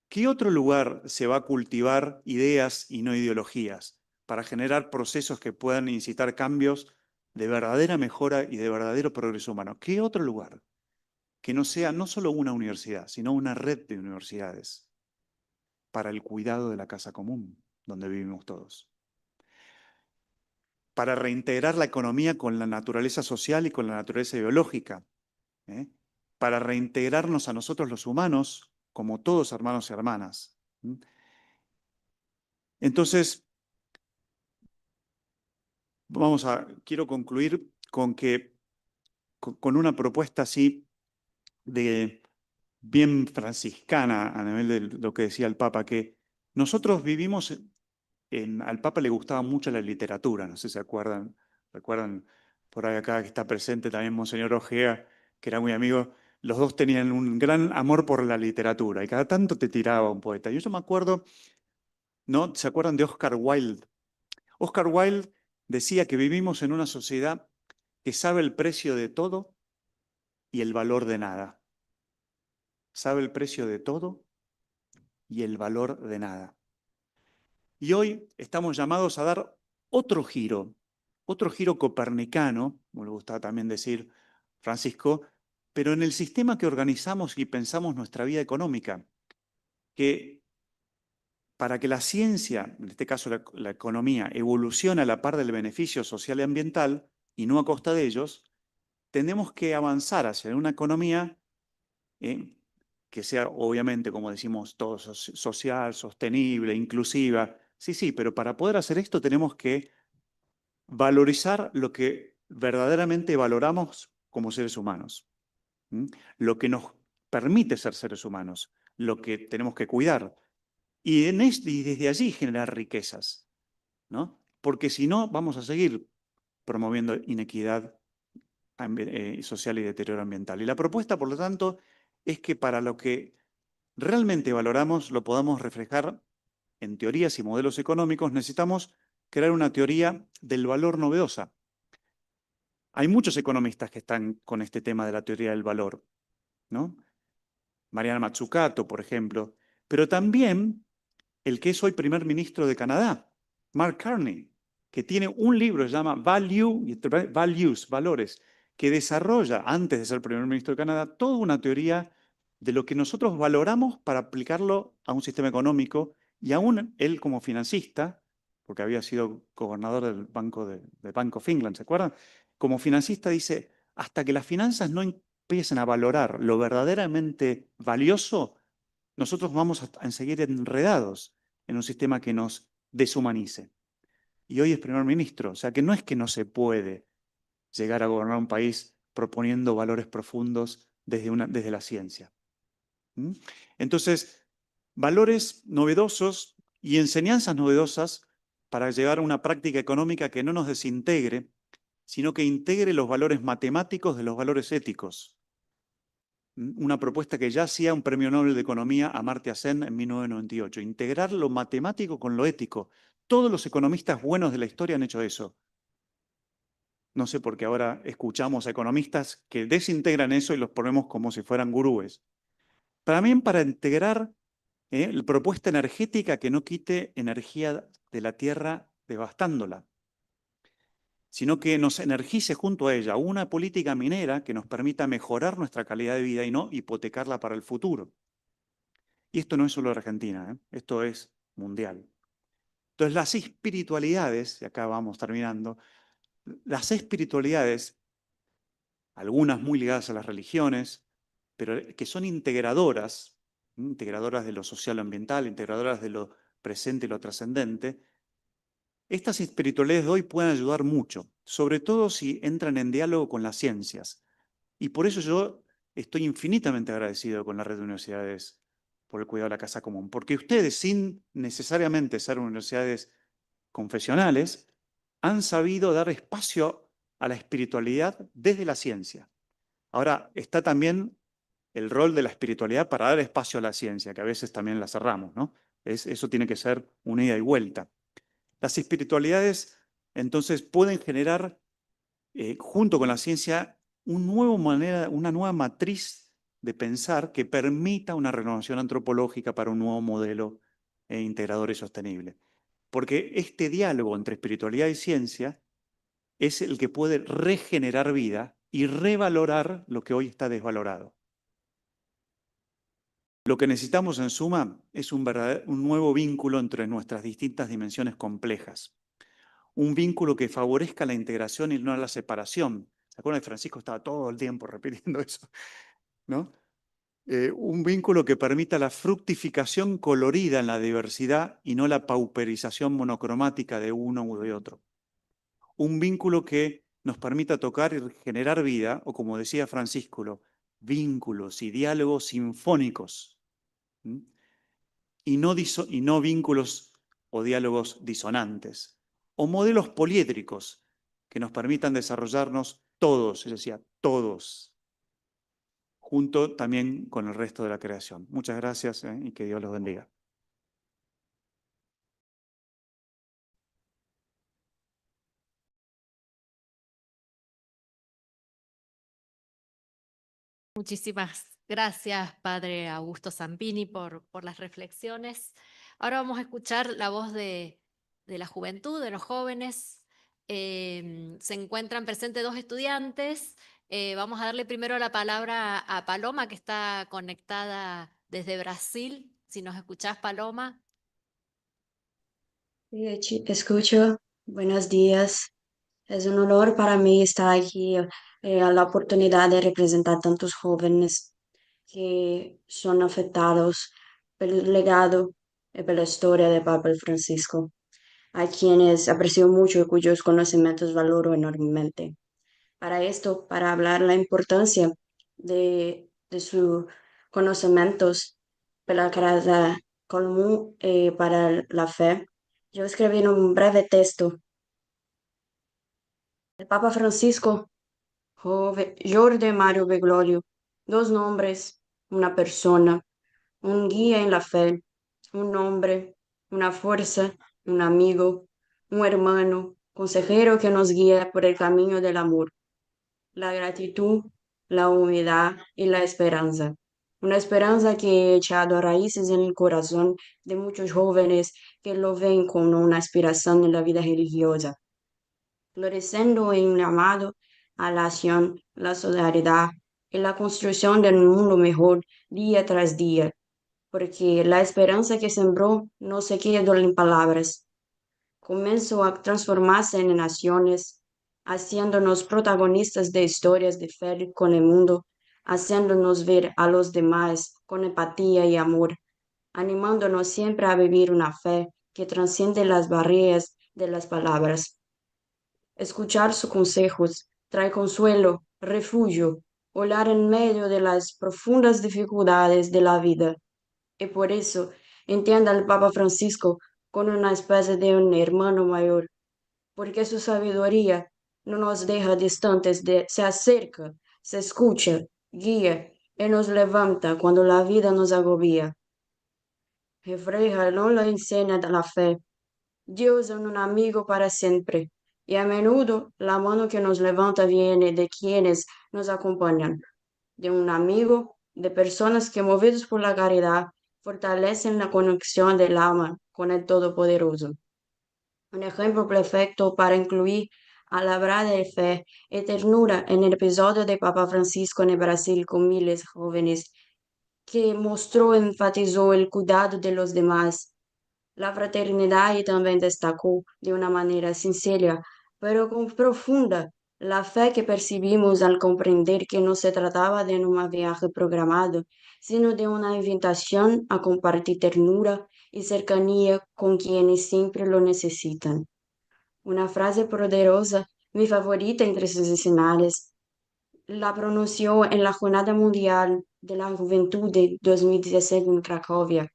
¿Qué otro lugar se va a cultivar ideas y no ideologías para generar procesos que puedan incitar cambios de verdadera mejora y de verdadero progreso humano. ¿Qué otro lugar que no sea no solo una universidad, sino una red de universidades para el cuidado de la casa común, donde vivimos todos? Para reintegrar la economía con la naturaleza social y con la naturaleza biológica, ¿eh? Para reintegrarnos a nosotros los humanos como todos hermanos y hermanas. Entonces, quiero concluir con una propuesta así de bien franciscana a nivel de lo que decía el Papa, que nosotros vivimos, al Papa le gustaba mucho la literatura, no sé si se recuerdan por ahí acá que está presente también Monseñor Ojea, que era muy amigo. Los dos tenían un gran amor por la literatura y cada tanto te tiraba un poeta. Yo me acuerdo, ¿no? ¿Se acuerdan de Oscar Wilde? Oscar Wilde decía que vivimos en una sociedad que sabe el precio de todo y el valor de nada. Sabe el precio de todo y el valor de nada. Y hoy estamos llamados a dar otro giro copernicano, como le gustaba también decir Francisco, pero en el sistema que organizamos y pensamos nuestra vida económica, que para que la ciencia, en este caso la economía, evolucione a la par del beneficio social y ambiental, y no a costa de ellos, tenemos que avanzar hacia una economía que sea, obviamente, como decimos todos, social, sostenible, inclusiva. Sí, pero para poder hacer esto tenemos que valorizar lo que verdaderamente valoramos como seres humanos, lo que nos permite ser seres humanos, lo que tenemos que cuidar. Y desde allí generar riquezas, ¿no? Porque si no, vamos a seguir promoviendo inequidad social y deterioro ambiental. Y la propuesta, por lo tanto, es que para lo que realmente valoramos lo podamos reflejar en teorías y modelos económicos, necesitamos crear una teoría del valor novedosa. Hay muchos economistas que están con este tema de la teoría del valor, ¿no? Mariana Mazzucato, por ejemplo, pero también el que es hoy primer ministro de Canadá, Mark Carney, que tiene un libro que se llama Values, Valores, que desarrolla, antes de ser primer ministro de Canadá, toda una teoría de lo que nosotros valoramos para aplicarlo a un sistema económico, y aún él como financista, porque había sido gobernador del Bank of England, ¿se acuerdan? Como financista dice, hasta que las finanzas no empiecen a valorar lo verdaderamente valioso, nosotros vamos a seguir enredados en un sistema que nos deshumanice. Y hoy es primer ministro, o sea que no es que no se puede llegar a gobernar un país proponiendo valores profundos desde la ciencia. Entonces, valores novedosos y enseñanzas novedosas para llegar a una práctica económica que no nos desintegre, sino que integre los valores matemáticos de los valores éticos. Una propuesta que ya hacía un premio Nobel de Economía, Amartya Sen, en 1998. Integrar lo matemático con lo ético. Todos los economistas buenos de la historia han hecho eso. No sé por qué ahora escuchamos a economistas que desintegran eso y los ponemos como si fueran gurúes. También para integrar la propuesta energética que no quite energía de la tierra devastándola, sino que nos energice junto a ella una política minera que nos permita mejorar nuestra calidad de vida y no hipotecarla para el futuro. Y esto no es solo Argentina, esto es mundial. Entonces las espiritualidades, y acá vamos terminando, las espiritualidades, algunas muy ligadas a las religiones, pero que son integradoras de lo social o ambiental, integradoras de lo presente y lo trascendente, estas espiritualidades de hoy pueden ayudar mucho, sobre todo si entran en diálogo con las ciencias. Y por eso yo estoy infinitamente agradecido con la red de universidades por el cuidado de la casa común, porque ustedes, sin necesariamente ser universidades confesionales, han sabido dar espacio a la espiritualidad desde la ciencia. Ahora, está también el rol de la espiritualidad para dar espacio a la ciencia, que a veces también la cerramos, ¿no? Eso tiene que ser una ida y vuelta. Las espiritualidades, entonces, pueden generar, junto con la ciencia, una nueva matriz de pensar que permita una renovación antropológica para un nuevo modelo integrador y sostenible. Porque este diálogo entre espiritualidad y ciencia es el que puede regenerar vida y revalorar lo que hoy está desvalorado. Lo que necesitamos, en suma, es un nuevo vínculo entre nuestras distintas dimensiones complejas. Un vínculo que favorezca la integración y no la separación. ¿Se acuerdan que Francisco estaba todo el tiempo repitiendo eso? ¿No? Un vínculo que permita la fructificación colorida en la diversidad y no la pauperización monocromática de uno u de otro. Un vínculo que nos permita tocar y generar vida, o como decía Francisco, vínculos y diálogos sinfónicos, y no vínculos o diálogos disonantes, o modelos poliédricos que nos permitan desarrollarnos todos, es decir, todos, junto también con el resto de la creación. Muchas gracias y que Dios los bendiga. Muchísimas gracias, Padre Augusto Zampini, por las reflexiones. Ahora vamos a escuchar la voz de la juventud, de los jóvenes. Se encuentran presentes dos estudiantes. Vamos a darle primero la palabra a Paloma, que está conectada desde Brasil. Si nos escuchás, Paloma. Sí, te escucho. Buenos días. Es un honor para mí estar aquí, a la oportunidad de representar tantos jóvenes que son afectados pelo legado y pela historia de Papa Francisco, a quienes aprecio mucho y cuyos conocimientos valoro enormemente. Para esto, para hablar la importancia de sus conocimientos para cada común, para la fe, yo escribí un breve texto. El Papa Francisco, Jorge Mario Bergoglio, dos nombres, una persona, un guía en la fe, un hombre, una fuerza, un amigo, un hermano, consejero que nos guía por el camino del amor, la gratitud, la humildad y la esperanza. Una esperanza que he echado raíces en el corazón de muchos jóvenes que lo ven como una aspiración en la vida religiosa, floreciendo en un llamado a la acción, la solidaridad y la construcción de un mundo mejor día tras día, porque la esperanza que sembró no se quedó en palabras, comenzó a transformarse en naciones, haciéndonos protagonistas de historias de fe con el mundo, haciéndonos ver a los demás con empatía y amor, animándonos siempre a vivir una fe que trasciende las barreras de las palabras. Escuchar sus consejos trae consuelo, refugio, orar en medio de las profundas dificultades de la vida. Y por eso entienda al Papa Francisco con una especie de un hermano mayor, porque su sabiduría no nos deja distantes, se acerca, se escucha, guía y nos levanta cuando la vida nos agobia. Refleja no la enseña de la fe. Dios es un amigo para siempre, y a menudo la mano que nos levanta viene de quienes nos acompañan, de un amigo, de personas que movidos por la caridad fortalecen la conexión del alma con el Todopoderoso. Un ejemplo perfecto para incluir a la verdad de fe y ternura en el episodio de Papa Francisco en Brasil con miles jóvenes, que mostró y enfatizó el cuidado de los demás, la fraternidad, y también destacó de una manera sincera, pero con profunda, la fe que percibimos al comprender que no se trataba de un viaje programado, sino de una invitación a compartir ternura y cercanía con quienes siempre lo necesitan. Una frase poderosa, mi favorita entre sus escenarios, la pronunció en la Jornada Mundial de la Juventud de 2017 en Cracovia.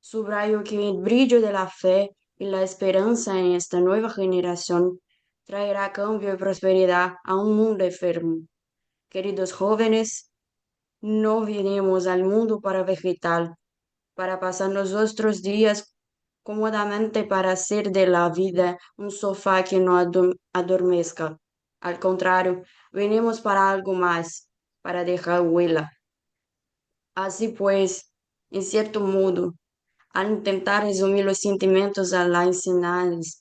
Subrayo que el brillo de la fe y la esperanza en esta nueva generación traerá cambio y prosperidad a un mundo enfermo. Queridos jóvenes, no vinimos al mundo para vegetar, para pasar nuestros días cómodamente, para hacer de la vida un sofá que no adormezca. Al contrario, venimos para algo más, para dejar huella. Así pues, en cierto modo, al intentar resumir los sentimientos a la enseñanza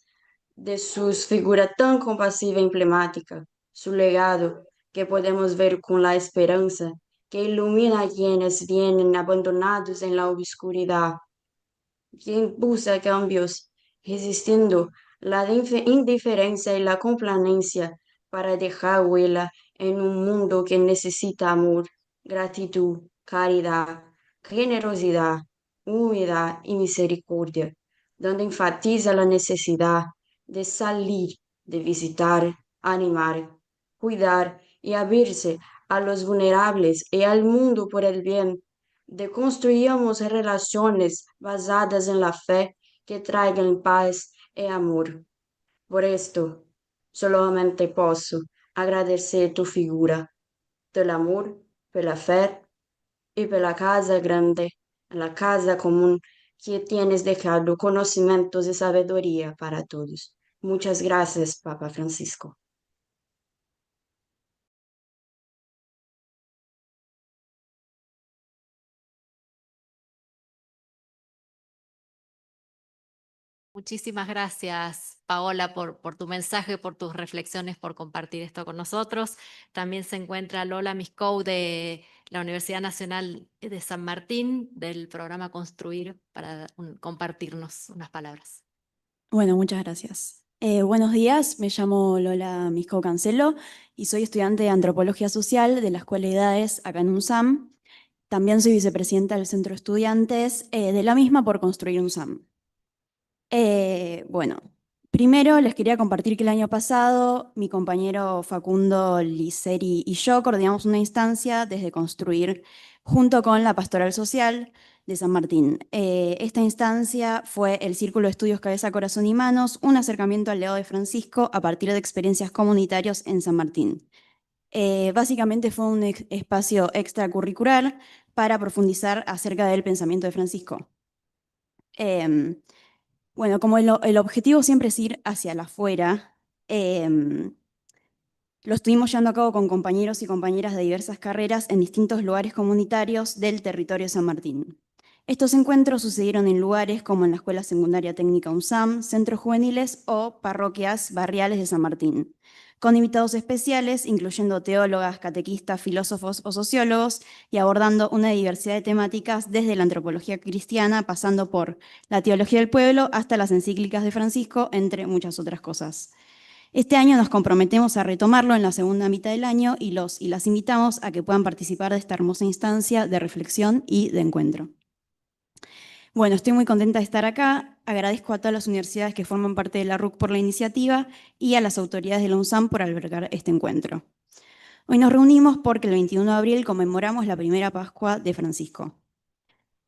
de su figura tan compasiva y emblemática, su legado que podemos ver con la esperanza que ilumina a quienes vienen abandonados en la oscuridad, quien busca cambios, resistiendo la indiferencia y la complacencia para dejar huella en un mundo que necesita amor, gratitud, caridad, generosidad, humildad y misericordia, donde enfatiza la necesidad de salir, de visitar, animar, cuidar y abrirse a los vulnerables y al mundo por el bien de construíamos relaciones basadas en la fe que traigan paz y amor. Por esto, solamente puedo agradecer tu figura, del amor, por la fe y por la casa grande, la casa común que tienes dejado conocimientos y sabiduría para todos. Muchas gracias, Papa Francisco. Muchísimas gracias, Paola, por tu mensaje, por tus reflexiones, por compartir esto con nosotros. También se encuentra Lola Miscou de la Universidad Nacional de San Martín, del programa Construir, para compartirnos unas palabras. Bueno, muchas gracias. Buenos días, me llamo Lola Misco Cancelo y soy estudiante de Antropología Social de la Escuela de Edades acá en UNSAM. También soy vicepresidenta del Centro de Estudiantes de la misma por construir UNSAM. Bueno, primero les quería compartir que el año pasado mi compañero Facundo Liceri y yo coordinamos una instancia desde Construir junto con la Pastoral Social de San Martín. Esta instancia fue el Círculo de Estudios Cabeza, Corazón y Manos, un acercamiento al legado de Francisco a partir de experiencias comunitarias en San Martín. Básicamente fue un espacio extracurricular para profundizar acerca del pensamiento de Francisco. Bueno, como el objetivo siempre es ir hacia la afuera, lo estuvimos llevando a cabo con compañeros y compañeras de diversas carreras en distintos lugares comunitarios del territorio de San Martín. Estos encuentros sucedieron en lugares como en la Escuela Secundaria Técnica UNSAM, centros juveniles o parroquias barriales de San Martín, con invitados especiales, incluyendo teólogas, catequistas, filósofos o sociólogos, y abordando una diversidad de temáticas desde la antropología cristiana, pasando por la teología del pueblo hasta las encíclicas de Francisco, entre muchas otras cosas. Este año nos comprometemos a retomarlo en la segunda mitad del año y las invitamos a que puedan participar de esta hermosa instancia de reflexión y de encuentro. Bueno, estoy muy contenta de estar acá. Agradezco a todas las universidades que forman parte de la RUC por la iniciativa y a las autoridades de la UNSAM por albergar este encuentro. Hoy nos reunimos porque el 21 de abril conmemoramos la primera Pascua de Francisco.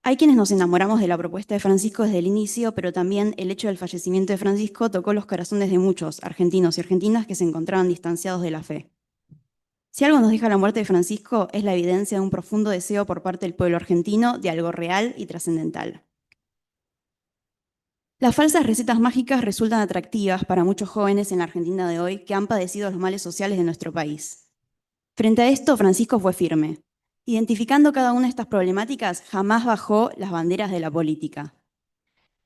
Hay quienes nos enamoramos de la propuesta de Francisco desde el inicio, pero también el hecho del fallecimiento de Francisco tocó los corazones de muchos argentinos y argentinas que se encontraban distanciados de la fe. Si algo nos deja la muerte de Francisco es la evidencia de un profundo deseo por parte del pueblo argentino de algo real y trascendental. Las falsas recetas mágicas resultan atractivas para muchos jóvenes en la Argentina de hoy que han padecido los males sociales de nuestro país. Frente a esto, Francisco fue firme. Identificando cada una de estas problemáticas, jamás bajó las banderas de la política.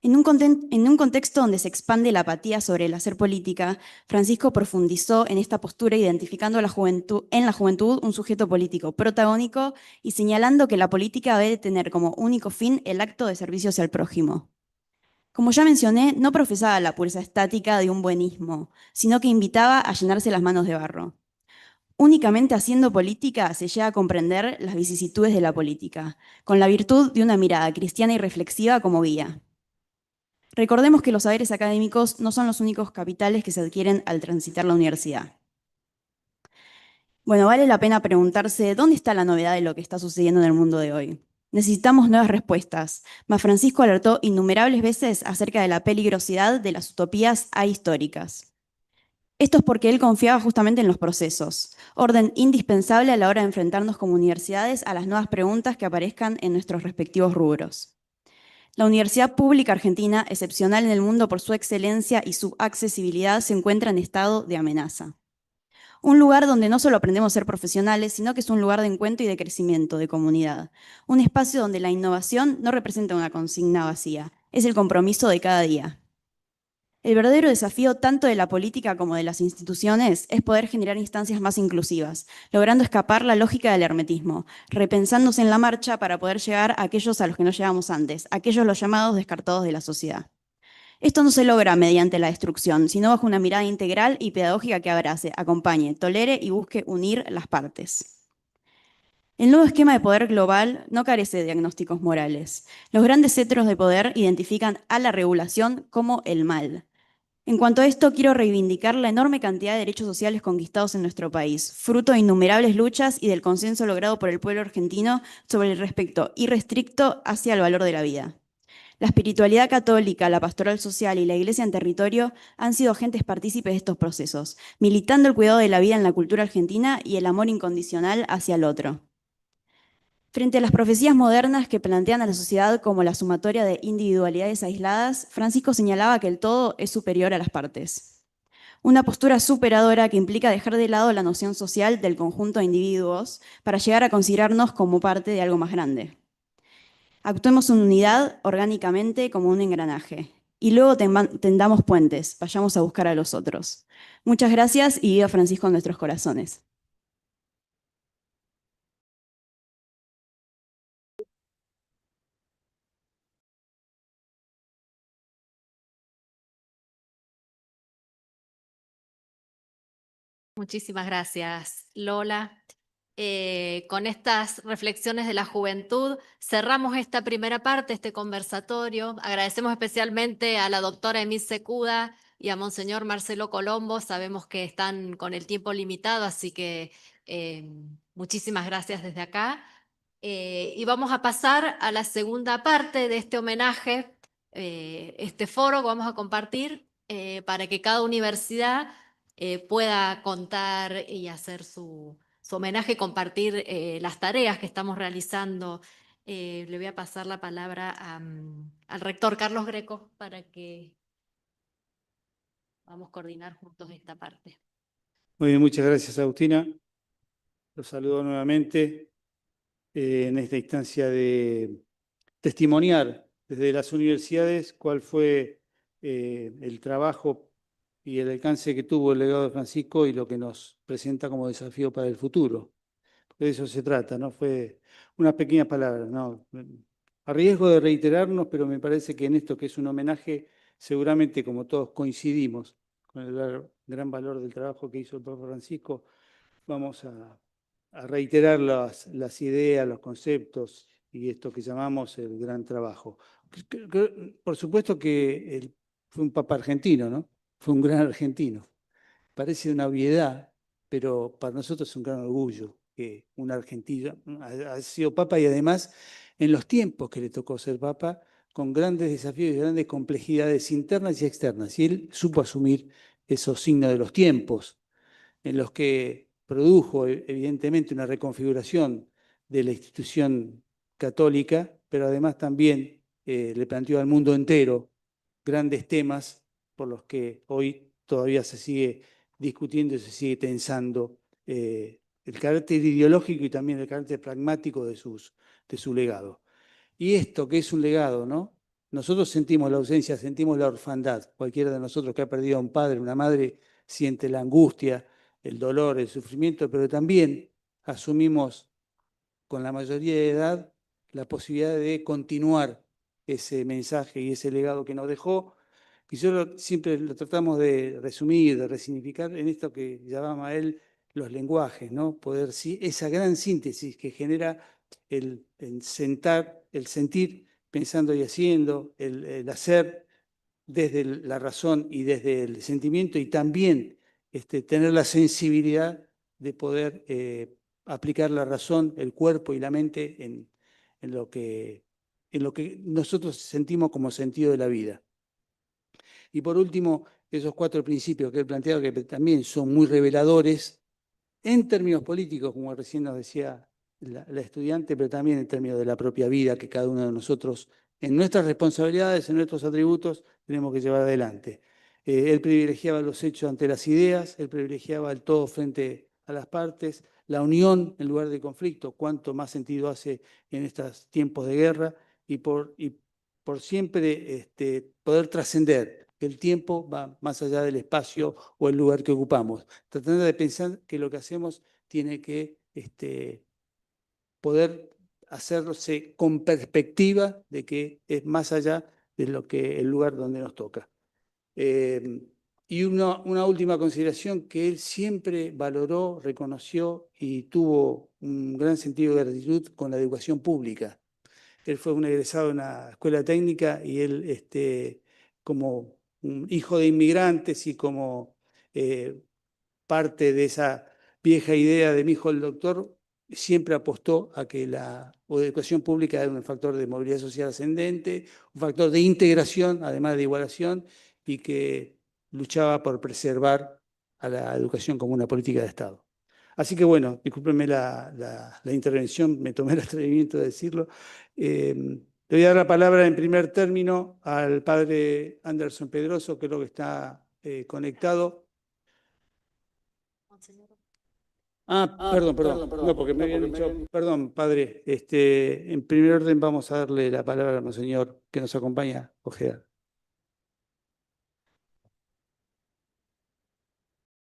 En un contexto donde se expande la apatía sobre el hacer política, Francisco profundizó en esta postura identificando en la juventud un sujeto político protagónico y señalando que la política debe tener como único fin el acto de servicio hacia el prójimo. Como ya mencioné, no profesaba la pureza estática de un buenismo, sino que invitaba a llenarse las manos de barro. Únicamente haciendo política se llega a comprender las vicisitudes de la política, con la virtud de una mirada cristiana y reflexiva como guía. Recordemos que los saberes académicos no son los únicos capitales que se adquieren al transitar la universidad. Bueno, vale la pena preguntarse dónde está la novedad de lo que está sucediendo en el mundo de hoy. Necesitamos nuevas respuestas, mas Francisco alertó innumerables veces acerca de la peligrosidad de las utopías ahistóricas. Esto es porque él confiaba justamente en los procesos, orden indispensable a la hora de enfrentarnos como universidades a las nuevas preguntas que aparezcan en nuestros respectivos rubros. La Universidad Pública Argentina, excepcional en el mundo por su excelencia y su accesibilidad, se encuentra en estado de amenaza. Un lugar donde no solo aprendemos a ser profesionales, sino que es un lugar de encuentro y de crecimiento, de comunidad. Un espacio donde la innovación no representa una consigna vacía, es el compromiso de cada día. El verdadero desafío tanto de la política como de las instituciones es poder generar instancias más inclusivas, logrando escapar la lógica del hermetismo, repensándose en la marcha para poder llegar a aquellos a los que no llegamos antes, aquellos los llamados descartados de la sociedad. Esto no se logra mediante la destrucción, sino bajo una mirada integral y pedagógica que abrace, acompañe, tolere y busque unir las partes. El nuevo esquema de poder global no carece de diagnósticos morales. Los grandes cetros de poder identifican a la regulación como el mal. En cuanto a esto, quiero reivindicar la enorme cantidad de derechos sociales conquistados en nuestro país, fruto de innumerables luchas y del consenso logrado por el pueblo argentino sobre el respeto irrestricto hacia el valor de la vida. La espiritualidad católica, la pastoral social y la iglesia en territorio han sido agentes partícipes de estos procesos, militando el cuidado de la vida en la cultura argentina y el amor incondicional hacia el otro. Frente a las profecías modernas que plantean a la sociedad como la sumatoria de individualidades aisladas, Francisco señalaba que el todo es superior a las partes. Una postura superadora que implica dejar de lado la noción social del conjunto de individuos para llegar a considerarnos como parte de algo más grande. Actuemos en unidad orgánicamente como un engranaje y luego tendamos puentes, vayamos a buscar a los otros. Muchas gracias y viva Francisco en nuestros corazones. Muchísimas gracias, Lola. Con estas reflexiones de la juventud, cerramos esta primera parte, este conversatorio. Agradecemos especialmente a la doctora Emil Secuda y a Monseñor Marcelo Colombo. Sabemos que están con el tiempo limitado, así que muchísimas gracias desde acá. Y vamos a pasar a la segunda parte de este homenaje, este foro que vamos a compartir para que cada universidad pueda contar y hacer su homenaje, compartir las tareas que estamos realizando. Le voy a pasar la palabra al rector Carlos Greco para que vamos a coordinar juntos esta parte. Muy bien, muchas gracias, Agustina. Los saludo nuevamente en esta instancia de testimoniar desde las universidades cuál fue el trabajo y el alcance que tuvo el legado de Francisco y lo que nos presenta como desafío para el futuro. De eso se trata, ¿no? Fue unas pequeñas palabras, ¿no? A riesgo de reiterarnos, pero me parece que en esto que es un homenaje, seguramente como todos coincidimos con el gran valor del trabajo que hizo el Papa Francisco, vamos a reiterar las ideas, los conceptos y esto que llamamos el gran trabajo. Por supuesto que él fue un Papa argentino, ¿no? Fue un gran argentino. Parece una obviedad, pero para nosotros es un gran orgullo que un argentino ha sido Papa y además en los tiempos que le tocó ser Papa, con grandes desafíos y grandes complejidades internas y externas. Y él supo asumir esos signos de los tiempos en los que produjo evidentemente una reconfiguración de la institución católica, pero además también le planteó al mundo entero grandes temas por los que hoy todavía se sigue discutiendo y se sigue tensando el carácter ideológico y también el carácter pragmático de su legado. Y esto que es un legado, ¿no? Nosotros sentimos la ausencia, sentimos la orfandad. Cualquiera de nosotros que ha perdido a un padre, una madre, siente la angustia, el dolor, el sufrimiento, pero también asumimos con la mayoría de edad la posibilidad de continuar ese mensaje y ese legado que nos dejó. Y siempre lo tratamos de resumir, de resignificar en esto que llamaba él los lenguajes, ¿no? Poder, esa gran síntesis que genera el sentar, el sentir pensando y haciendo, el hacer desde la razón y desde el sentimiento y también tener la sensibilidad de poder aplicar la razón, el cuerpo y la mente en lo que nosotros sentimos como sentido de la vida. Y por último, esos 4 principios que he planteado que también son muy reveladores en términos políticos, como recién nos decía la estudiante, pero también en términos de la propia vida que cada uno de nosotros, en nuestras responsabilidades, en nuestros atributos, tenemos que llevar adelante. Él privilegiaba los hechos ante las ideas, él privilegiaba el todo frente a las partes, la unión en lugar de conflicto, cuánto más sentido hace en estos tiempos de guerra, y por siempre poder trascender que el tiempo va más allá del espacio o el lugar que ocupamos, tratando de pensar que lo que hacemos tiene que poder hacerse con perspectiva de que es más allá de lo que el lugar donde nos toca. Y una última consideración que él siempre valoró, reconoció y tuvo un gran sentido de gratitud con la educación pública. Él fue un egresado de una escuela técnica y él, como un hijo de inmigrantes y como parte de esa vieja idea de mi hijo el doctor, siempre apostó a que la educación pública era un factor de movilidad social ascendente, un factor de integración, además de igualación, y que luchaba por preservar a la educación como una política de Estado. Así que bueno, discúlpenme la intervención, me tomé el atrevimiento de decirlo. Le voy a dar la palabra en primer término al padre Anderson Pedroso, que es lo que está conectado. Perdón. No, porque me habían dicho, perdón, padre. En primer orden vamos a darle la palabra al monseñor que nos acompaña, Ojeda.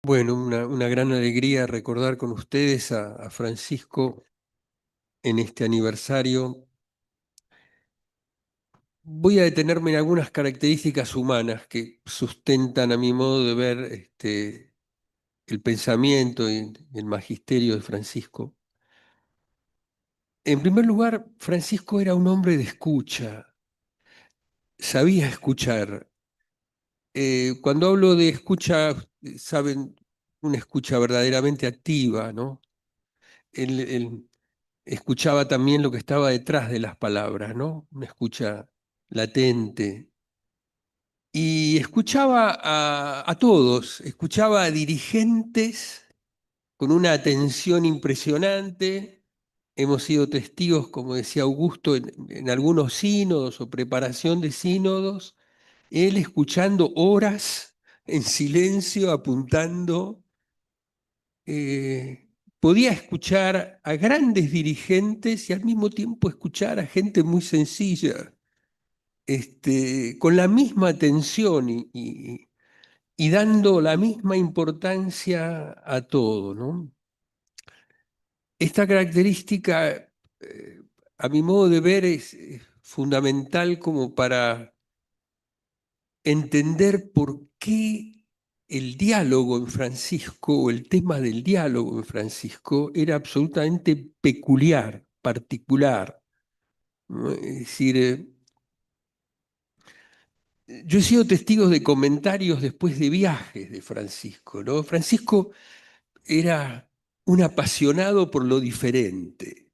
Bueno, una gran alegría recordar con ustedes a Francisco en este aniversario. Voy a detenerme en algunas características humanas que sustentan a mi modo de ver el pensamiento y el magisterio de Francisco. En primer lugar, Francisco era un hombre de escucha, sabía escuchar. Cuando hablo de escucha, saben, una escucha verdaderamente activa, ¿no? Él escuchaba también lo que estaba detrás de las palabras, ¿no? Una escucha latente. Y escuchaba a todos, escuchaba a dirigentes con una atención impresionante. Hemos sido testigos, como decía Augusto, en algunos sínodos o preparación de sínodos, él escuchando horas en silencio, apuntando. Podía escuchar a grandes dirigentes y al mismo tiempo escuchar a gente muy sencilla, con la misma atención y dando la misma importancia a todo, ¿no? Esta característica, a mi modo de ver, es fundamental como para entender por qué el diálogo en Francisco, o el tema del diálogo en Francisco, era absolutamente peculiar, particular, ¿no? Es decir, yo he sido testigo de comentarios después de viajes de Francisco, ¿no? Francisco era un apasionado por lo diferente,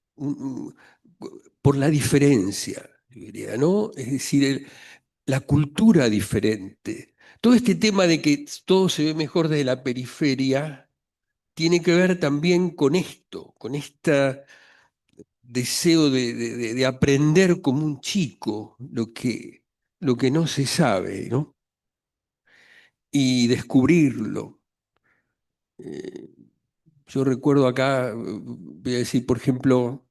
por la diferencia, yo diría, ¿no? Es decir, la cultura diferente. Todo este tema de que todo se ve mejor desde la periferia tiene que ver también con esto, con este deseo de aprender como un chico lo que no se sabe, ¿no? Y descubrirlo. Yo recuerdo acá, voy a decir, por ejemplo,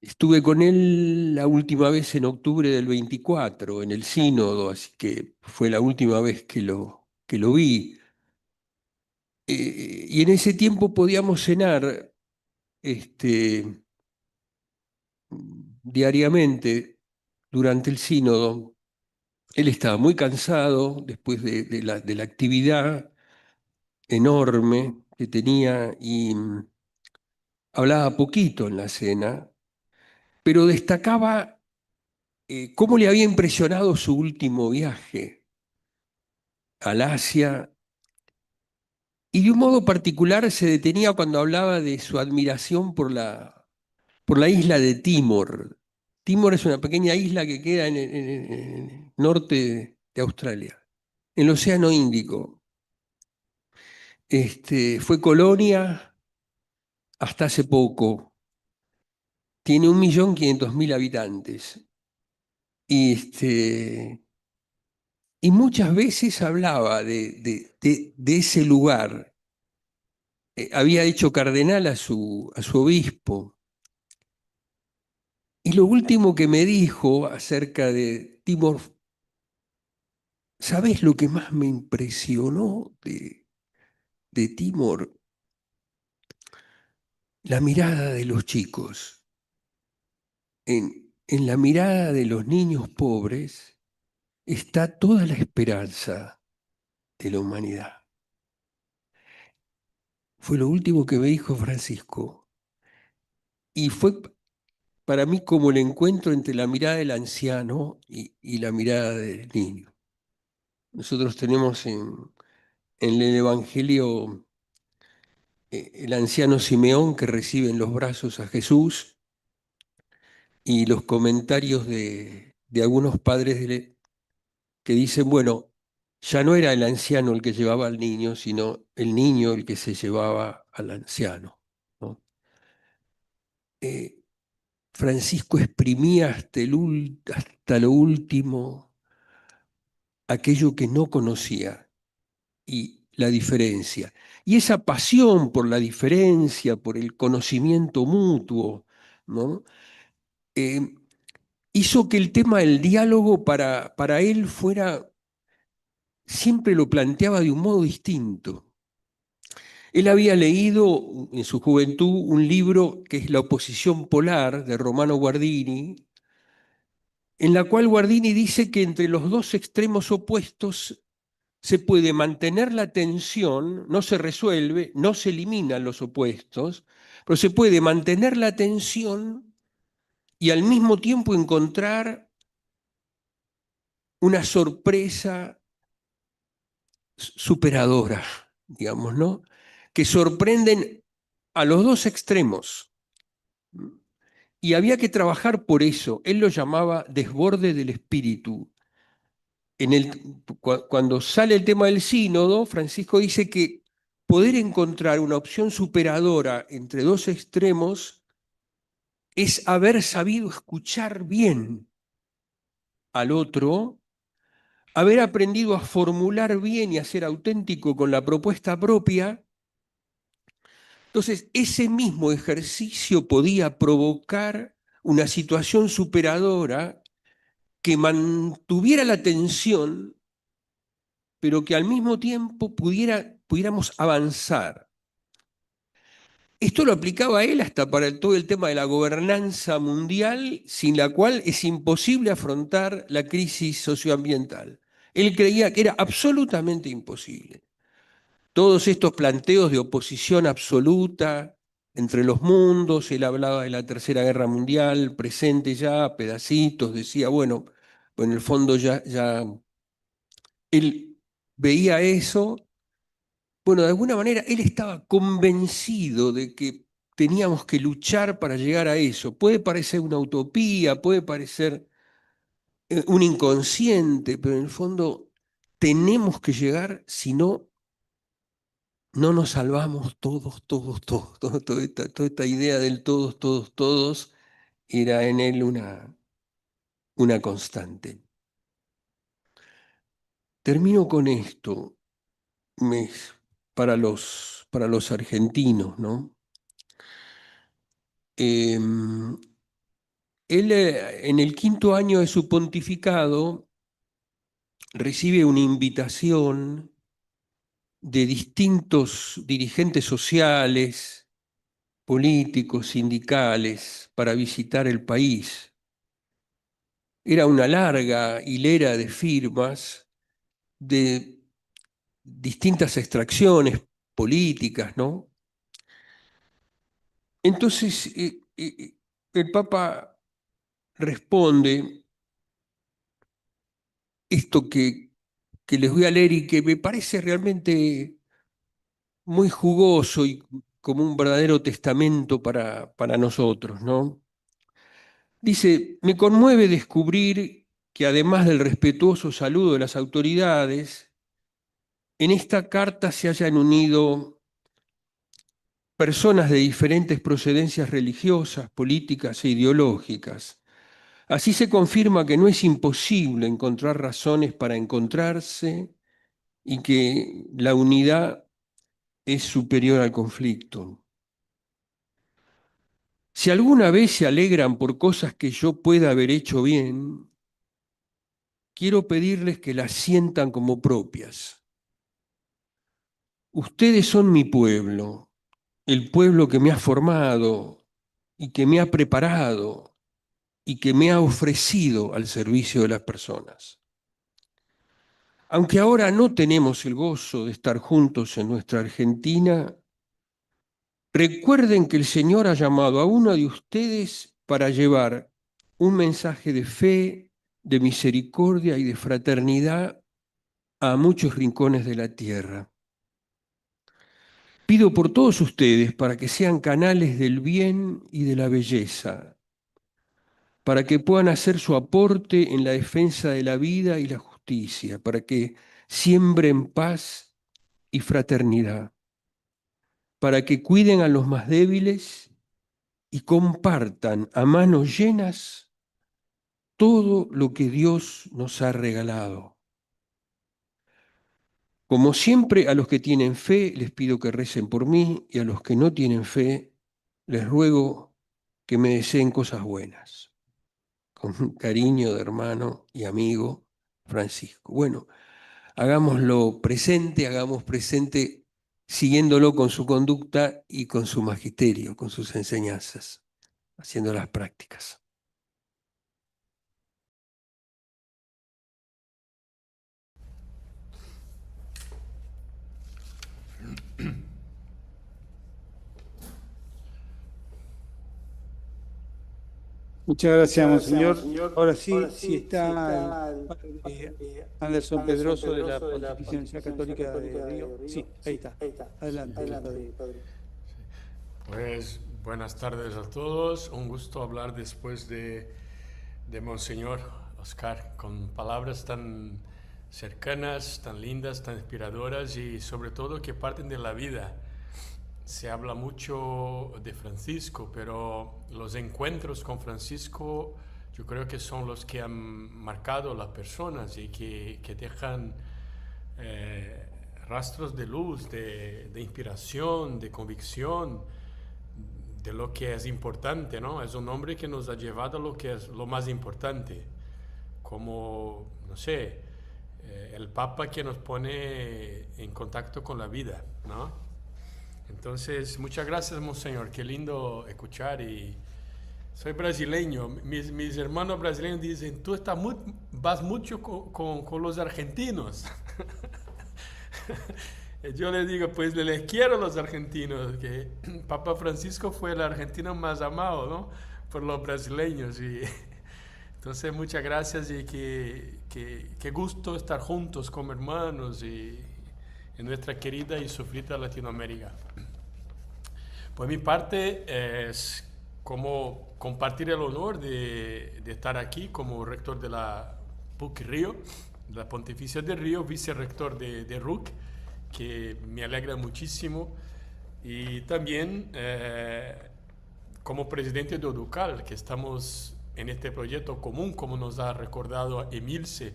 estuve con él la última vez en octubre del 24, en el sínodo, así que fue la última vez que lo vi. Y en ese tiempo podíamos cenar diariamente durante el sínodo. Él estaba muy cansado después de la actividad enorme que tenía y hablaba poquito en la cena, pero destacaba cómo le había impresionado su último viaje al Asia, y de un modo particular se detenía cuando hablaba de su admiración por la isla de Timor. Timor es una pequeña isla que queda en el norte de Australia, en el Océano Índico. Fue colonia hasta hace poco. Tiene 1.500.000 habitantes. Y muchas veces hablaba de ese lugar. Había hecho cardenal a su obispo. Y lo último que me dijo acerca de Timor ¿sabés lo que más me impresionó de Timor? La mirada de los chicos. En la mirada de los niños pobres está toda la esperanza de la humanidad. Fue lo último que me dijo Francisco. Y fue para mí como el encuentro entre la mirada del anciano y la mirada del niño. Nosotros tenemos en el Evangelio el anciano Simeón que recibe en los brazos a Jesús y los comentarios de algunos padres que dicen, bueno, ya no era el anciano el que llevaba al niño, sino el niño el que se llevaba al anciano, ¿no? Francisco exprimía hasta lo último aquello que no conocía y la diferencia. Y esa pasión por la diferencia, por el conocimiento mutuo, ¿no? Hizo que el tema del diálogo para él fuera, siempre lo planteaba de un modo distinto. Él había leído en su juventud un libro que es La oposición polar de Romano Guardini, en la cual Guardini dice que entre los dos extremos opuestos se puede mantener la tensión, no se resuelve, no se eliminan los opuestos, pero se puede mantener la tensión y al mismo tiempo encontrar una sorpresa superadora, digamos, ¿no? Que sorprenden a los dos extremos. Y había que trabajar por eso. Él lo llamaba desborde del espíritu. Cuando sale el tema del sínodo, Francisco dice que poder encontrar una opción superadora entre dos extremos es haber sabido escuchar bien al otro, haber aprendido a formular bien y a ser auténtico con la propuesta propia. Entonces, ese mismo ejercicio podía provocar una situación superadora que mantuviera la tensión, pero que al mismo tiempo pudiéramos avanzar. Esto lo aplicaba él hasta para todo el tema de la gobernanza mundial, sin la cual es imposible afrontar la crisis socioambiental. Él creía que era absolutamente imposible. Todos estos planteos de oposición absoluta entre los mundos, él hablaba de la Tercera Guerra Mundial, presente ya, pedacitos, decía, bueno, en el fondo ya él veía eso. Bueno, de alguna manera él estaba convencido de que teníamos que luchar para llegar a eso. Puede parecer una utopía, puede parecer un inconsciente, pero en el fondo tenemos que llegar, si no, no nos salvamos todos, todos, todos. Toda esta idea del todos, todos, todos era en él una constante. Termino con esto, para los argentinos, ¿no? Él, en el 5º año de su pontificado, recibe una invitación de distintos dirigentes sociales, políticos, sindicales, para visitar el país. Era una larga hilera de firmas de distintas extracciones políticas, ¿no? Entonces, el Papa responde esto que les voy a leer y que me parece realmente muy jugoso y como un verdadero testamento para nosotros, ¿no? Dice, me conmueve descubrir que además del respetuoso saludo de las autoridades, en esta carta se hayan unido personas de diferentes procedencias religiosas, políticas e ideológicas. Así se confirma que no es imposible encontrar razones para encontrarse y que la unidad es superior al conflicto. Si alguna vez se alegran por cosas que yo pueda haber hecho bien, quiero pedirles que las sientan como propias. Ustedes son mi pueblo, el pueblo que me ha formado y que me ha preparado y que me ha ofrecido al servicio de las personas. Aunque ahora no tenemos el gozo de estar juntos en nuestra Argentina, recuerden que el Señor ha llamado a uno de ustedes para llevar un mensaje de fe, de misericordia y de fraternidad a muchos rincones de la tierra. Pido por todos ustedes para que sean canales del bien y de la belleza, para que puedan hacer su aporte en la defensa de la vida y la justicia, para que siembren paz y fraternidad, para que cuiden a los más débiles y compartan a manos llenas todo lo que Dios nos ha regalado. Como siempre, a los que tienen fe les pido que recen por mí, y a los que no tienen fe les ruego que me deseen cosas buenas. Con cariño de hermano y amigo, Francisco. Bueno, hagamos presente siguiéndolo con su conducta y con su magisterio, con sus enseñanzas, haciendo las prácticas. Muchas gracias, monseñor. Ahora sí, si está el padre Anderson Pedroso de la Pontificia Universidad Católica de Río. Sí, ahí está. Adelante, padre. Pues buenas tardes a todos. Un gusto hablar después de monseñor Oscar con palabras tan cercanas, tan lindas, tan inspiradoras y sobre todo que parten de la vida. Se habla mucho de Francisco, pero los encuentros con Francisco yo creo que son los que han marcado a las personas y que dejan rastros de luz, de inspiración, de convicción, de lo que es importante, ¿no? Es un hombre que nos ha llevado a lo que es lo más importante, como, no sé, el Papa que nos pone en contacto con la vida, ¿no? Entonces, muchas gracias, monseñor. Qué lindo escuchar. Y soy brasileño. Mis hermanos brasileños dicen, tú vas mucho con los argentinos. Yo les digo, pues les quiero a los argentinos, que Papa Francisco fue el argentino más amado, ¿no? Por los brasileños. Y entonces, muchas gracias y qué gusto estar juntos como hermanos y en nuestra querida y sufrida Latinoamérica. Por mi parte, es como compartir el honor de estar aquí como rector de la PUC Río, de la Pontificia de Río, vicerrector de RUC, que me alegra muchísimo, y también como presidente de ODUCAL, que estamos en este proyecto común, como nos ha recordado Emilce,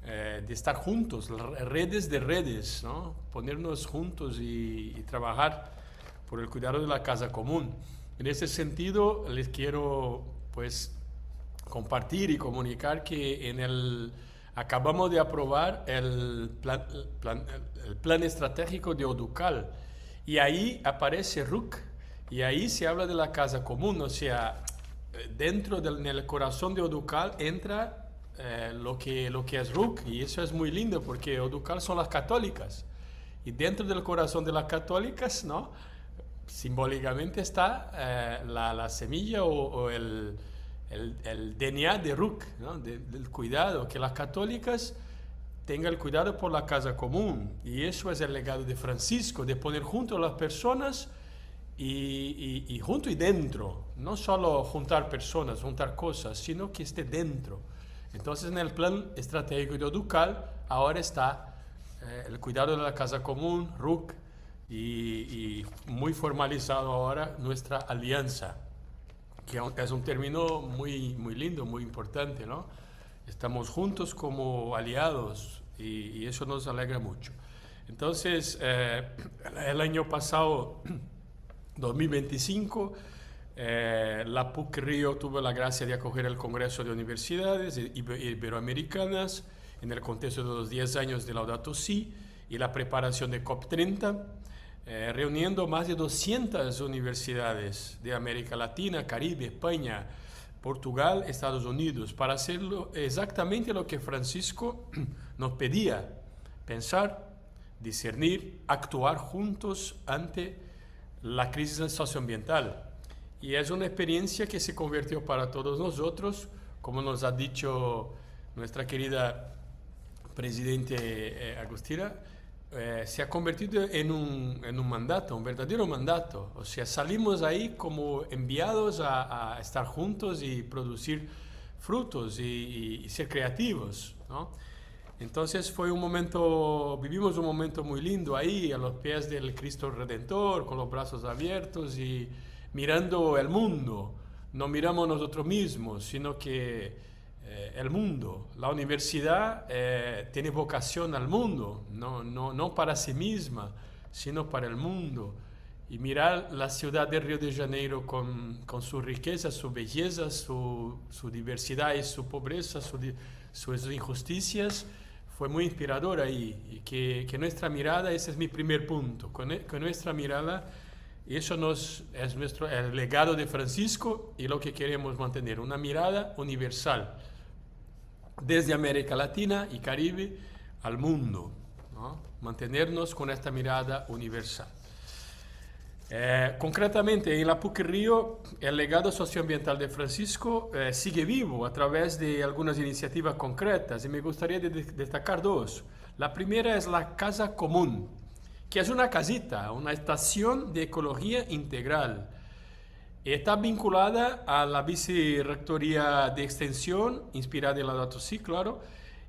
de estar juntos, redes de redes, ¿no? Ponernos juntos y trabajar por el cuidado de la casa común. En ese sentido, les quiero pues compartir y comunicar que acabamos de aprobar el plan estratégico de ODUCAL, y ahí aparece RUC, y ahí se habla de la casa común, o sea, en el corazón de ODUCAL entra lo que es RUC, y eso es muy lindo porque ODUCAL son las católicas, y dentro del corazón de las católicas, ¿no? Simbólicamente está la semilla o el DNA de RUC, ¿no? Del cuidado, que las católicas tengan el cuidado por la casa común, y eso es el legado de Francisco, de poner junto a las personas y junto y dentro, no solo juntar personas, juntar cosas, sino que esté dentro. Entonces, en el plan estratégico de ODUCAL ahora está el cuidado de la casa común, RUC, y muy formalizado ahora nuestra alianza, que es un término muy, muy lindo, muy importante, ¿no? Estamos juntos como aliados y eso nos alegra mucho. Entonces, el año pasado, 2025, La PUC Río tuvo la gracia de acoger el Congreso de Universidades Iberoamericanas en el contexto de los 10 años de Laudato Si y la preparación de COP30, reuniendo más de 200 universidades de América Latina, Caribe, España, Portugal, Estados Unidos, para hacerlo exactamente lo que Francisco nos pedía: pensar, discernir, actuar juntos ante la crisis socioambiental. Y es una experiencia que se convirtió para todos nosotros, como nos ha dicho nuestra querida presidente Agustina, se ha convertido en un mandato, un verdadero mandato. O sea, salimos ahí como enviados a estar juntos y producir frutos y ser creativos, ¿no? Entonces vivimos un momento muy lindo ahí, a los pies del Cristo Redentor, con los brazos abiertos y mirando el mundo. No miramos nosotros mismos, sino que el mundo. La universidad tiene vocación al mundo, no para sí misma, sino para el mundo. Y mirar la ciudad de Río de Janeiro con su riqueza, su belleza, su diversidad y su pobreza, sus injusticias, fue muy inspirador ahí. Y que nuestra mirada, ese es mi primer punto, con nuestra mirada, eso es el legado de Francisco y lo que queremos mantener, una mirada universal, desde América Latina y Caribe al mundo, ¿no? Mantenernos con esta mirada universal. Concretamente, en la PUC Río, el legado socioambiental de Francisco sigue vivo a través de algunas iniciativas concretas, y me gustaría destacar dos. La primera es la Casa Común, que es una casita, una estación de ecología integral. Está vinculada a la Vicerrectoría de Extensión, inspirada en Laudato Si, claro,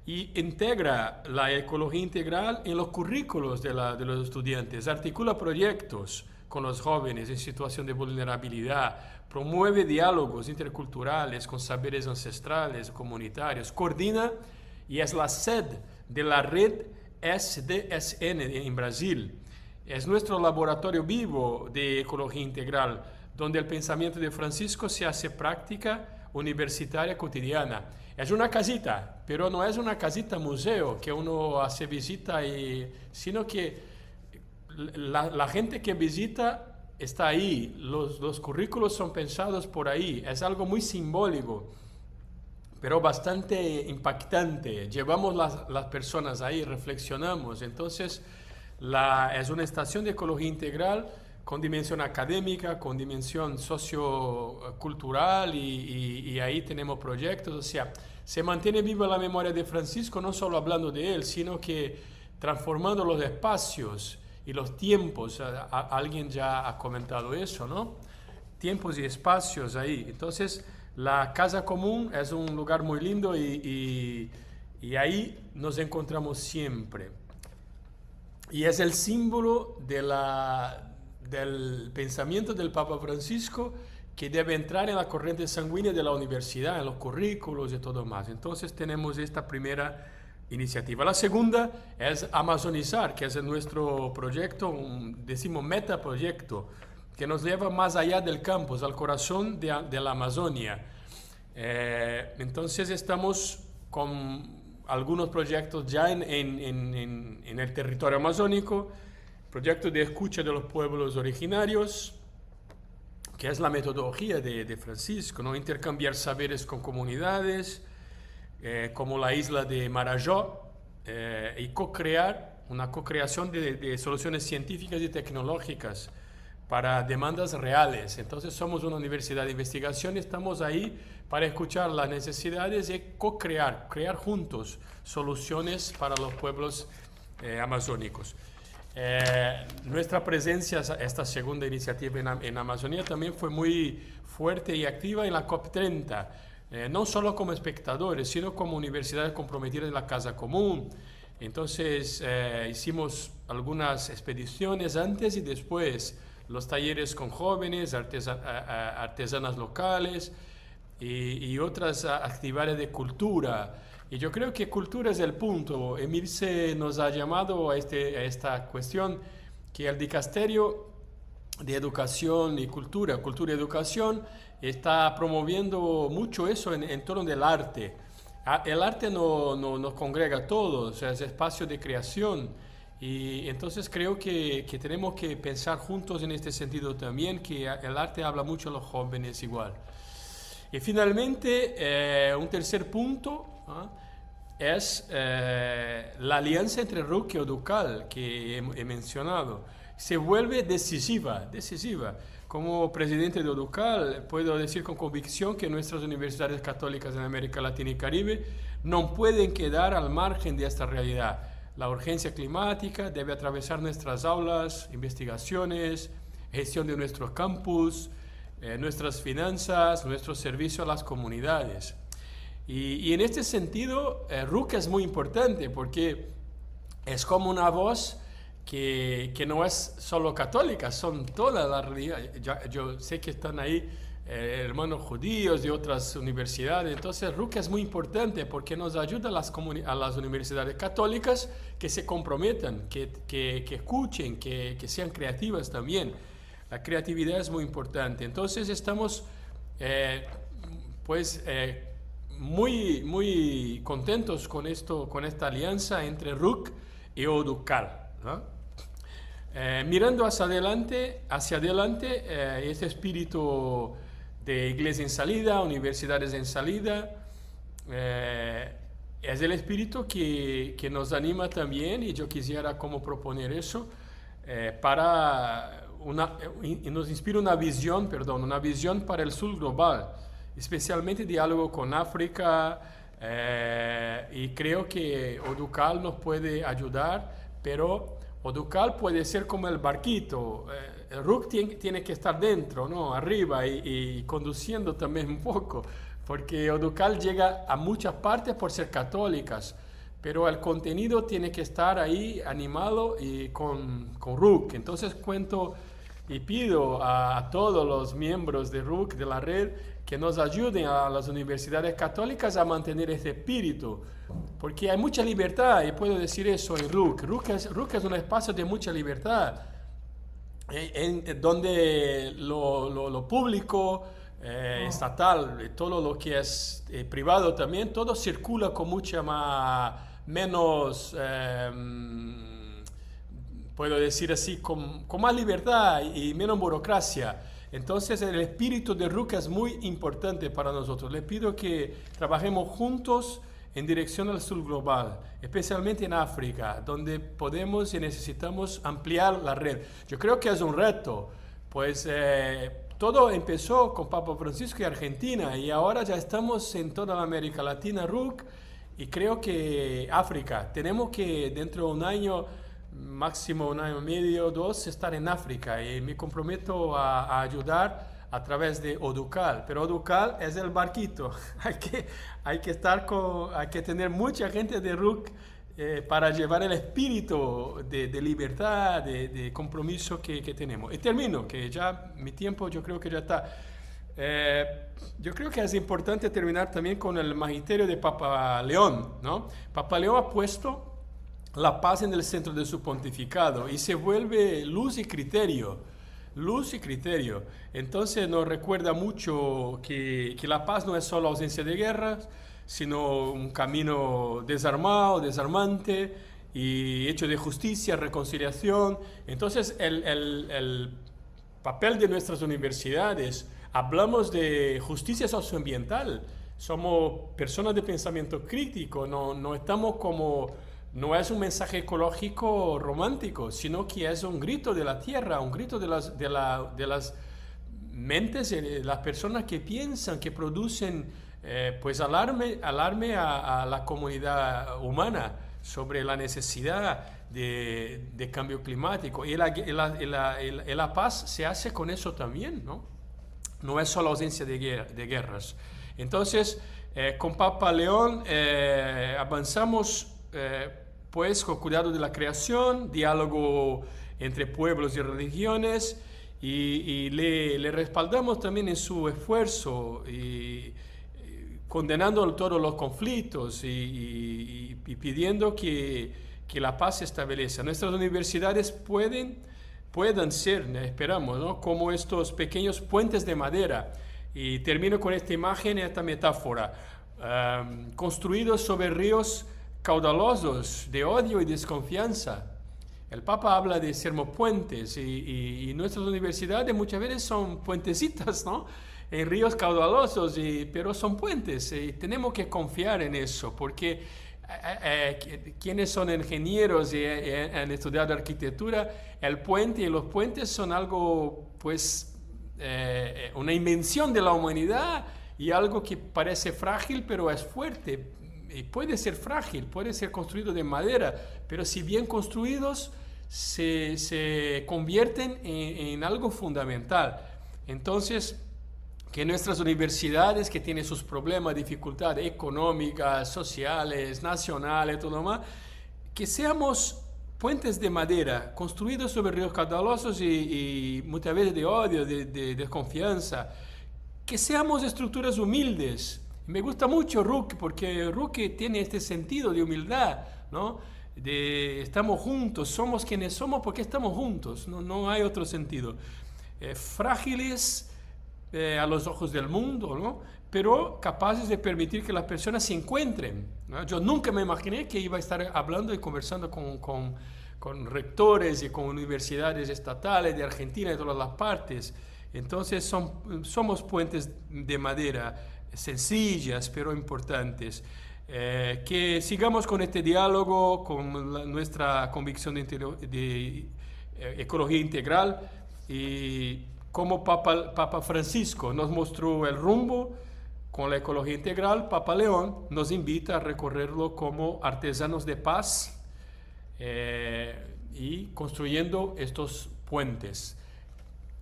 y integra la ecología integral en los currículos de los estudiantes, articula proyectos con los jóvenes en situación de vulnerabilidad, promueve diálogos interculturales con saberes ancestrales, comunitarios, coordina y es la sede de la red SDSN en Brasil. Es nuestro laboratorio vivo de ecología integral, donde el pensamiento de Francisco se hace práctica universitaria cotidiana. Es una casita, pero no es una casita museo que uno hace visita, sino que la gente que visita está ahí, los currículos son pensados por ahí, es algo muy simbólico, pero bastante impactante. Llevamos las personas ahí, reflexionamos. Entonces, es una estación de ecología integral con dimensión académica, con dimensión sociocultural, y ahí tenemos proyectos. O sea, se mantiene viva la memoria de Francisco, no solo hablando de él, sino que transformando los espacios y los tiempos. Alguien ya ha comentado eso, ¿no? Tiempos y espacios ahí. Entonces, la Casa Común es un lugar muy lindo y ahí nos encontramos siempre. Y es el símbolo del pensamiento del Papa Francisco, que debe entrar en la corriente sanguínea de la universidad, en los currículos y todo más. Entonces tenemos esta primera iniciativa. La segunda es Amazonizar, que es nuestro proyecto, decimos metaproyecto, que nos lleva más allá del campus, al corazón de la Amazonia. Entonces estamos con algunos proyectos ya en el territorio amazónico, proyecto de escucha de los pueblos originarios, que es la metodología de Francisco, ¿no? Intercambiar saberes con comunidades, como la isla de Marajó, y una co-creación de soluciones científicas y tecnológicas para demandas reales. Entonces somos una universidad de investigación y estamos ahí para escuchar las necesidades y co-crear, crear juntos soluciones para los pueblos amazónicos. Nuestra presencia, esta segunda iniciativa en Amazonía, también fue muy fuerte y activa en la COP30, no solo como espectadores, sino como universidades comprometidas en la Casa Común. Entonces hicimos algunas expediciones antes y después, los talleres con jóvenes, artesanas locales y otras actividades de cultura. Y yo creo que cultura es el punto. Emilce nos ha llamado a esta cuestión, que el dicasterio de educación y cultura y educación, está promoviendo mucho eso en torno del arte. El arte nos congrega a todos, o sea, es espacio de creación. Y entonces creo que tenemos que pensar juntos en este sentido también, que el arte habla mucho a los jóvenes igual. Y finalmente, un tercer punto es la alianza entre RUC y Educal, que he mencionado. Se vuelve decisiva. Como presidente de Educal, puedo decir con convicción que nuestras universidades católicas en América Latina y Caribe no pueden quedar al margen de esta realidad. La urgencia climática debe atravesar nuestras aulas, investigaciones, gestión de nuestros campus, nuestras finanzas, nuestro servicio a las comunidades. Y en este sentido, RUC es muy importante porque es como una voz que no es solo católica, son todas las religiones. Yo sé que están ahí hermanos judíos de otras universidades, entonces RUC es muy importante porque nos ayuda a las universidades católicas que se comprometan, que escuchen, que sean creativas también. La creatividad es muy importante. Entonces estamos muy contentos con esta alianza entre RUC y Educal, ¿no? Mirando hacia adelante, este espíritu de iglesia en salida, universidades en salida, es el espíritu que nos anima también, y yo quisiera como proponer eso, nos inspira una visión para el sur global, especialmente diálogo con África, y creo que Educal nos puede ayudar, pero Educal puede ser como el barquito. El RUC tiene que estar dentro, ¿no? Arriba y conduciendo también un poco, porque Educal llega a muchas partes por ser católicas, pero el contenido tiene que estar ahí animado y con RUC. Entonces cuento y pido a todos los miembros de RUC, de la red, que nos ayuden a las universidades católicas a mantener este espíritu, porque hay mucha libertad, y puedo decir eso en RUC. RUC es un espacio de mucha libertad, donde lo público, estatal, todo lo que es privado también, todo circula con mucha menos, puedo decir así, con más libertad y menos burocracia. Entonces el espíritu de RUC es muy importante para nosotros. Les pido que trabajemos juntos en dirección al sur global, especialmente en África, donde podemos y necesitamos ampliar la red. Yo creo que es un reto, pues todo empezó con Papa Francisco y Argentina, y ahora ya estamos en toda la América Latina, RUC, y creo que África. Tenemos que dentro de un año, máximo un año y medio, 2, estar en África, y me comprometo a ayudar a través de Educal, pero Educal es el barquito. hay que tener mucha gente de RUC para llevar el espíritu de libertad, de compromiso que tenemos. Y termino, que ya mi tiempo yo creo que ya está. Yo creo que es importante terminar también con el magisterio de Papa León, ¿no? Papa León ha puesto la paz en el centro de su pontificado y se vuelve luz y criterio. Entonces nos recuerda mucho que la paz no es solo ausencia de guerras, sino un camino desarmante y hecho de justicia, reconciliación. Entonces el papel de nuestras universidades, hablamos de justicia socioambiental, somos personas de pensamiento crítico, no estamos como... No es un mensaje ecológico romántico, sino que es un grito de la tierra, un grito de las mentes de las personas que piensan, que producen pues alarme a la comunidad humana sobre la necesidad de cambio climático. Y la paz se hace con eso también, ¿no? No es solo ausencia de guerras. Entonces, con Papa León avanzamos pues con cuidado de la creación, diálogo entre pueblos y religiones, y le respaldamos también en su esfuerzo, y condenando todos los conflictos y pidiendo que la paz se establezca. Nuestras universidades pueden puedan ser, esperamos, ¿no? Como estos pequeños puentes de madera. Y termino con esta imagen, esta metáfora. Construidos sobre ríos caudalosos de odio y desconfianza. El Papa habla de sermos puentes y nuestras universidades muchas veces son puentecitas, ¿no? En ríos caudalosos, pero son puentes y tenemos que confiar en eso porque quienes son ingenieros y han estudiado arquitectura, el puente y los puentes son algo, pues, una invención de la humanidad y algo que parece frágil, pero es fuerte. Y puede ser frágil, puede ser construido de madera, pero si bien construidos, se convierten en algo fundamental. Entonces, que nuestras universidades, que tienen sus problemas, dificultades económicas, sociales, nacionales, todo lo más, que seamos puentes de madera construidos sobre ríos caudalosos y muchas veces de odio, de desconfianza, que seamos estructuras humildes. Me gusta mucho Rook porque Rook tiene este sentido de humildad, ¿no? Estamos juntos, somos quienes somos porque estamos juntos, no hay otro sentido. Frágiles a los ojos del mundo, ¿no? Pero capaces de permitir que las personas se encuentren, ¿no? Yo nunca me imaginé que iba a estar hablando y conversando con rectores y con universidades estatales de Argentina y de todas las partes. Entonces somos puentes de madera, sencillas pero importantes. Que sigamos con este diálogo, con nuestra convicción de ecología integral y como Papa Francisco nos mostró el rumbo con la ecología integral, Papa León nos invita a recorrerlo como artesanos de paz y construyendo estos puentes.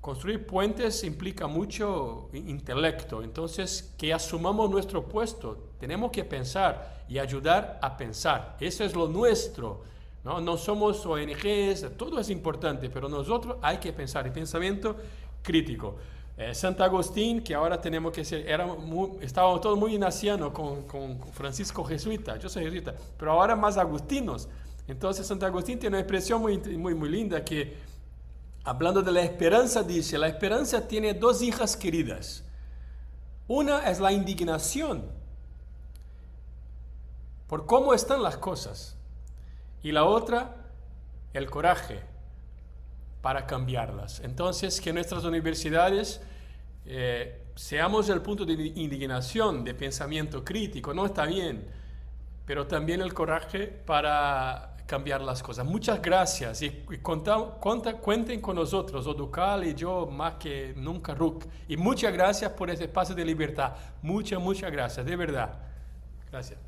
Construir puentes implica mucho intelecto, entonces que asumamos nuestro puesto, tenemos que pensar y ayudar a pensar, eso es lo nuestro, ¿no? No somos ONGs, todo es importante, pero nosotros hay que pensar, el pensamiento crítico. Santo Agustín, que ahora tenemos que ser, estábamos todos muy ignacianos con Francisco jesuita, yo soy jesuita, pero ahora más agustinos. Entonces Santo Agustín tiene una expresión muy linda que, hablando de la esperanza, dice, la esperanza tiene dos hijas queridas. Una es la indignación por cómo están las cosas y la otra, el coraje para cambiarlas. Entonces, que nuestras universidades seamos el punto de indignación, de pensamiento crítico, no está bien, pero también el coraje para cambiar las cosas. Muchas gracias y cuenten con nosotros, Oducal y yo más que nunca, Rook. Y muchas gracias por este espacio de libertad. Muchas gracias, de verdad. Gracias.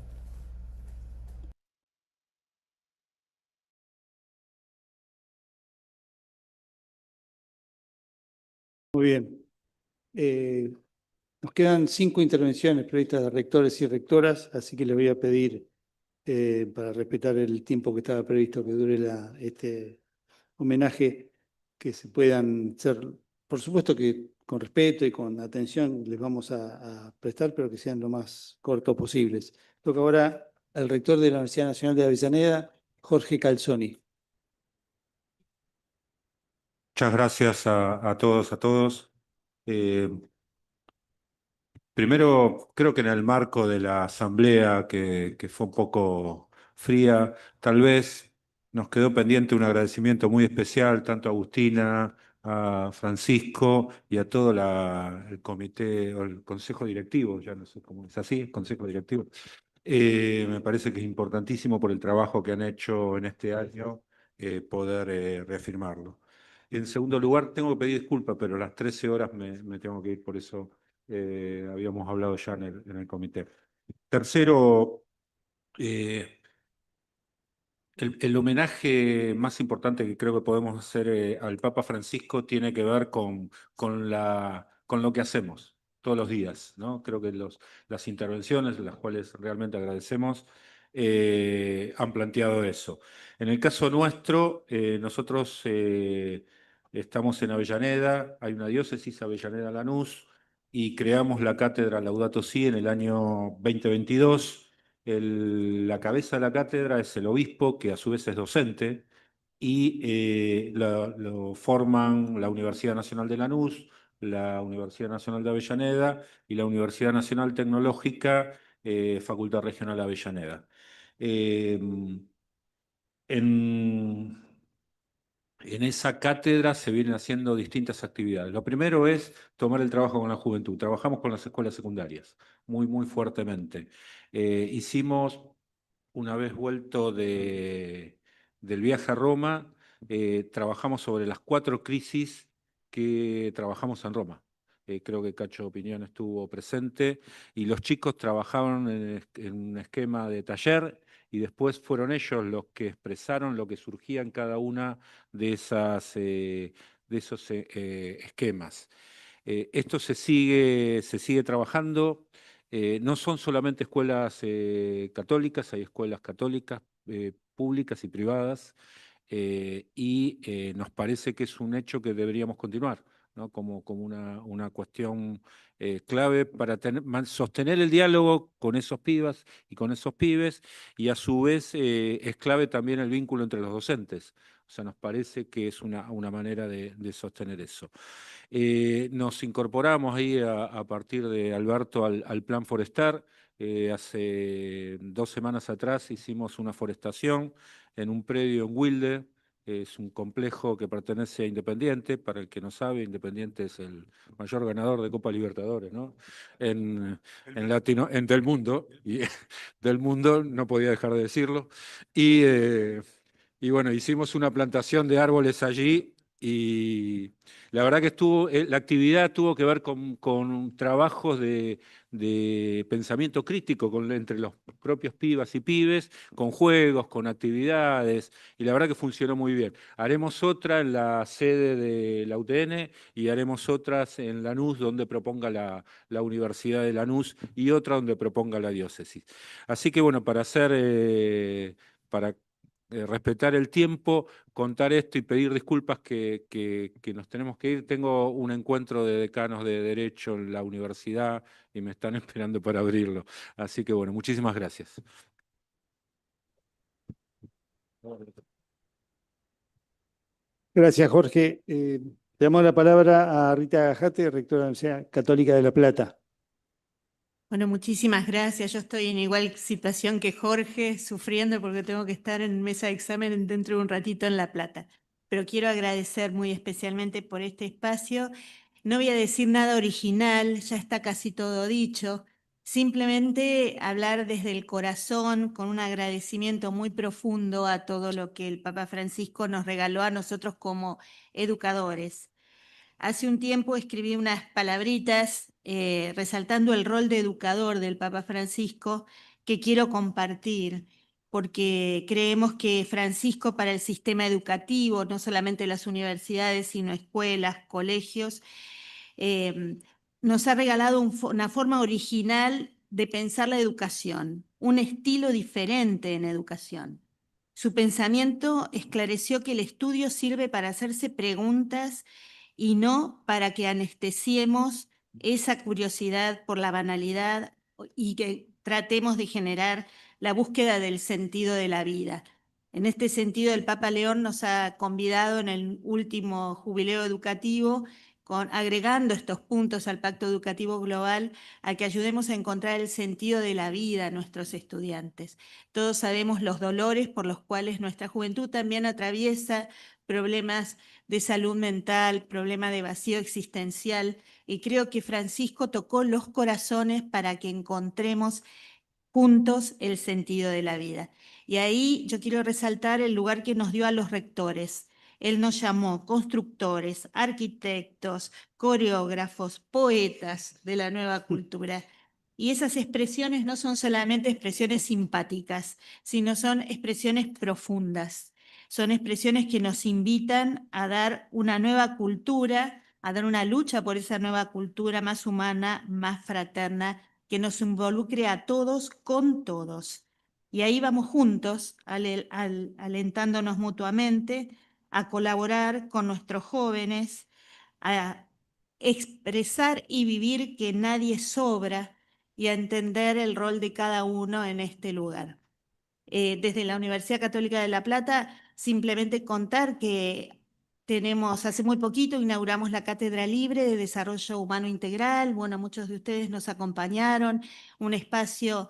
Muy bien. Nos quedan 5 intervenciones previstas de rectores y rectoras, así que les voy a pedir, para respetar el tiempo que estaba previsto que dure este homenaje, que se puedan hacer, por supuesto que con respeto y con atención les vamos a prestar, pero que sean lo más cortos posibles. Toca ahora al rector de la Universidad Nacional de Avellaneda, Jorge Calzoni. Muchas gracias a todos. Primero, creo que en el marco de la asamblea, que fue un poco fría, tal vez nos quedó pendiente un agradecimiento muy especial tanto a Agustina, a Francisco y a todo el comité o el consejo directivo, ya no sé cómo es así, el consejo directivo. Me parece que es importantísimo por el trabajo que han hecho en este año poder reafirmarlo. En segundo lugar, tengo que pedir disculpas, pero a las 13 horas me tengo que ir, por eso habíamos hablado ya en el comité. Tercero, el homenaje más importante que creo que podemos hacer al Papa Francisco tiene que ver con lo que hacemos todos los días, ¿no? Creo que las intervenciones, las cuales realmente agradecemos, han planteado eso. En el caso nuestro, nosotros estamos en Avellaneda, hay una diócesis, Avellaneda-Lanús, y creamos la cátedra Laudato Si en el año 2022. La cabeza de la cátedra es el obispo, que a su vez es docente, y lo forman la Universidad Nacional de Lanús, la Universidad Nacional de Avellaneda y la Universidad Nacional Tecnológica, Facultad Regional Avellaneda. En esa cátedra se vienen haciendo distintas actividades. Lo primero es tomar el trabajo con la juventud. Trabajamos con las escuelas secundarias, muy, muy fuertemente. Hicimos, una vez vuelto del viaje a Roma, trabajamos sobre las 4 crisis que trabajamos en Roma. Creo que Cacho Opinión estuvo presente y los chicos trabajaban en un esquema de taller y después fueron ellos los que expresaron lo que surgía en cada una de esos esquemas. Esto se sigue trabajando. No son solamente escuelas católicas, hay escuelas católicas públicas y privadas, y nos parece que es un hecho que deberíamos continuar, ¿no? Como una cuestión clave para sostener el diálogo con esos pibas y con esos pibes, y a su vez es clave también el vínculo entre los docentes. O sea, nos parece que es una manera de sostener eso. Nos incorporamos ahí a partir de Alberto al Plan Forestar. Hace 2 semanas atrás hicimos una forestación en un predio en Wilde. Es un complejo que pertenece a Independiente. Para el que no sabe, Independiente es el mayor ganador de Copa Libertadores, ¿no? Del mundo, y del mundo, no podía dejar de decirlo. Y bueno, hicimos una plantación de árboles allí y la verdad que la actividad tuvo que ver con trabajos de pensamiento crítico entre los propios pibas y pibes, con juegos, con actividades, y la verdad que funcionó muy bien. Haremos otra en la sede de la UTN y haremos otras en Lanús, donde proponga la Universidad de Lanús, y otra donde proponga la diócesis. Así que bueno, para respetar el tiempo, contar esto y pedir disculpas que nos tenemos que ir. Tengo un encuentro de decanos de Derecho en la universidad y me están esperando para abrirlo. Así que bueno, muchísimas gracias. Gracias, Jorge. Le damos la palabra a Rita Gajate, rectora de la Universidad Católica de La Plata. Bueno, muchísimas gracias. Yo estoy en igual situación que Jorge, sufriendo porque tengo que estar en mesa de examen dentro de un ratito en La Plata. Pero quiero agradecer muy especialmente por este espacio. No voy a decir nada original, ya está casi todo dicho. Simplemente hablar desde el corazón, con un agradecimiento muy profundo a todo lo que el Papa Francisco nos regaló a nosotros como educadores. Hace un tiempo escribí unas palabritas resaltando el rol de educador del Papa Francisco que quiero compartir, porque creemos que Francisco para el sistema educativo, no solamente las universidades, sino escuelas, colegios, nos ha regalado una forma original de pensar la educación, un estilo diferente en educación. Su pensamiento esclareció que el estudio sirve para hacerse preguntas y no para que anestesiemos esa curiosidad por la banalidad y que tratemos de generar la búsqueda del sentido de la vida. En este sentido, el Papa León nos ha convidado en el último jubileo educativo, agregando estos puntos al Pacto Educativo Global, a que ayudemos a encontrar el sentido de la vida a nuestros estudiantes. Todos sabemos los dolores por los cuales nuestra juventud también atraviesa, problemas de salud mental, problema de vacío existencial, y creo que Francisco tocó los corazones para que encontremos juntos el sentido de la vida. Y ahí yo quiero resaltar el lugar que nos dio a los rectores. Él nos llamó constructores, arquitectos, coreógrafos, poetas de la nueva cultura. Y esas expresiones no son solamente expresiones simpáticas, sino son expresiones profundas. Son expresiones que nos invitan a dar una nueva cultura, a dar una lucha por esa nueva cultura más humana, más fraterna, que nos involucre a todos con todos. Y ahí vamos juntos, alentándonos mutuamente, a colaborar con nuestros jóvenes, a expresar y vivir que nadie sobra y a entender el rol de cada uno en este lugar. Desde la Universidad Católica de La Plata simplemente contar que hace muy poquito inauguramos la Cátedra Libre de Desarrollo Humano Integral. Bueno, muchos de ustedes nos acompañaron, un espacio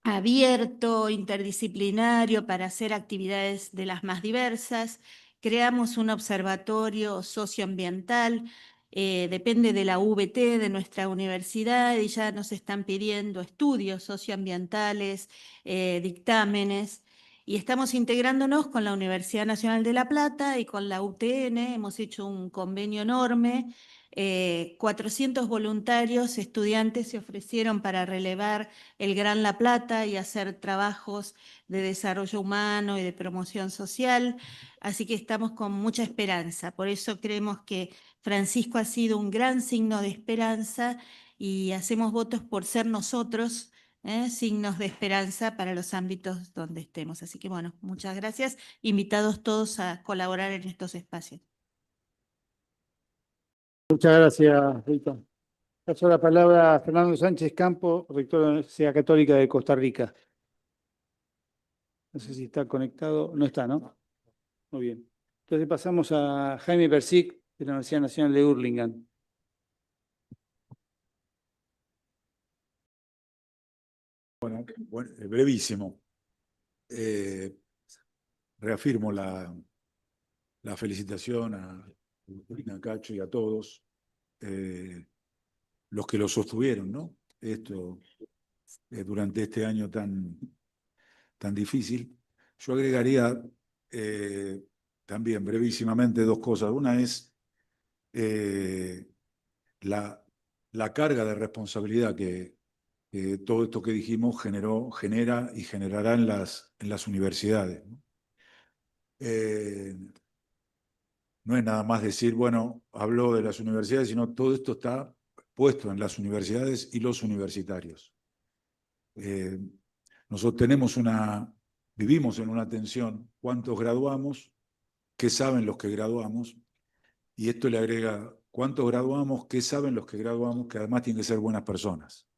abierto, interdisciplinario para hacer actividades de las más diversas. Creamos un observatorio socioambiental, depende de la UVT de nuestra universidad y ya nos están pidiendo estudios socioambientales, dictámenes. Y estamos integrándonos con la Universidad Nacional de La Plata y con la UTN. Hemos hecho un convenio enorme. 400 voluntarios, estudiantes se ofrecieron para relevar el Gran La Plata y hacer trabajos de desarrollo humano y de promoción social. Así que estamos con mucha esperanza. Por eso creemos que Francisco ha sido un gran signo de esperanza y hacemos votos por ser nosotros signos de esperanza para los ámbitos donde estemos. Así que bueno, muchas gracias. Invitados todos a colaborar en estos espacios. Muchas gracias, Rita. Paso la palabra a Fernando Sánchez Campo, rector de la Universidad Católica de Costa Rica. No sé si está conectado. No está, ¿no? Muy bien. Entonces pasamos a Jaime Persic, de la Universidad Nacional de Hurlingham. Bueno, brevísimo. Reafirmo la felicitación a Agustina, Cacho y a todos los que lo sostuvieron, ¿no? Esto durante este año tan difícil. Yo agregaría también brevísimamente dos cosas. Una es la carga de responsabilidad que todo esto que dijimos genera y generará en las universidades, ¿no? No es nada más decir, bueno, hablo de las universidades, sino todo esto está puesto en las universidades y los universitarios. Nosotros vivimos en una tensión, ¿cuántos graduamos? ¿Qué saben los que graduamos? Y esto le agrega, ¿cuántos graduamos? ¿Qué saben los que graduamos? Que además tienen que ser buenas personas.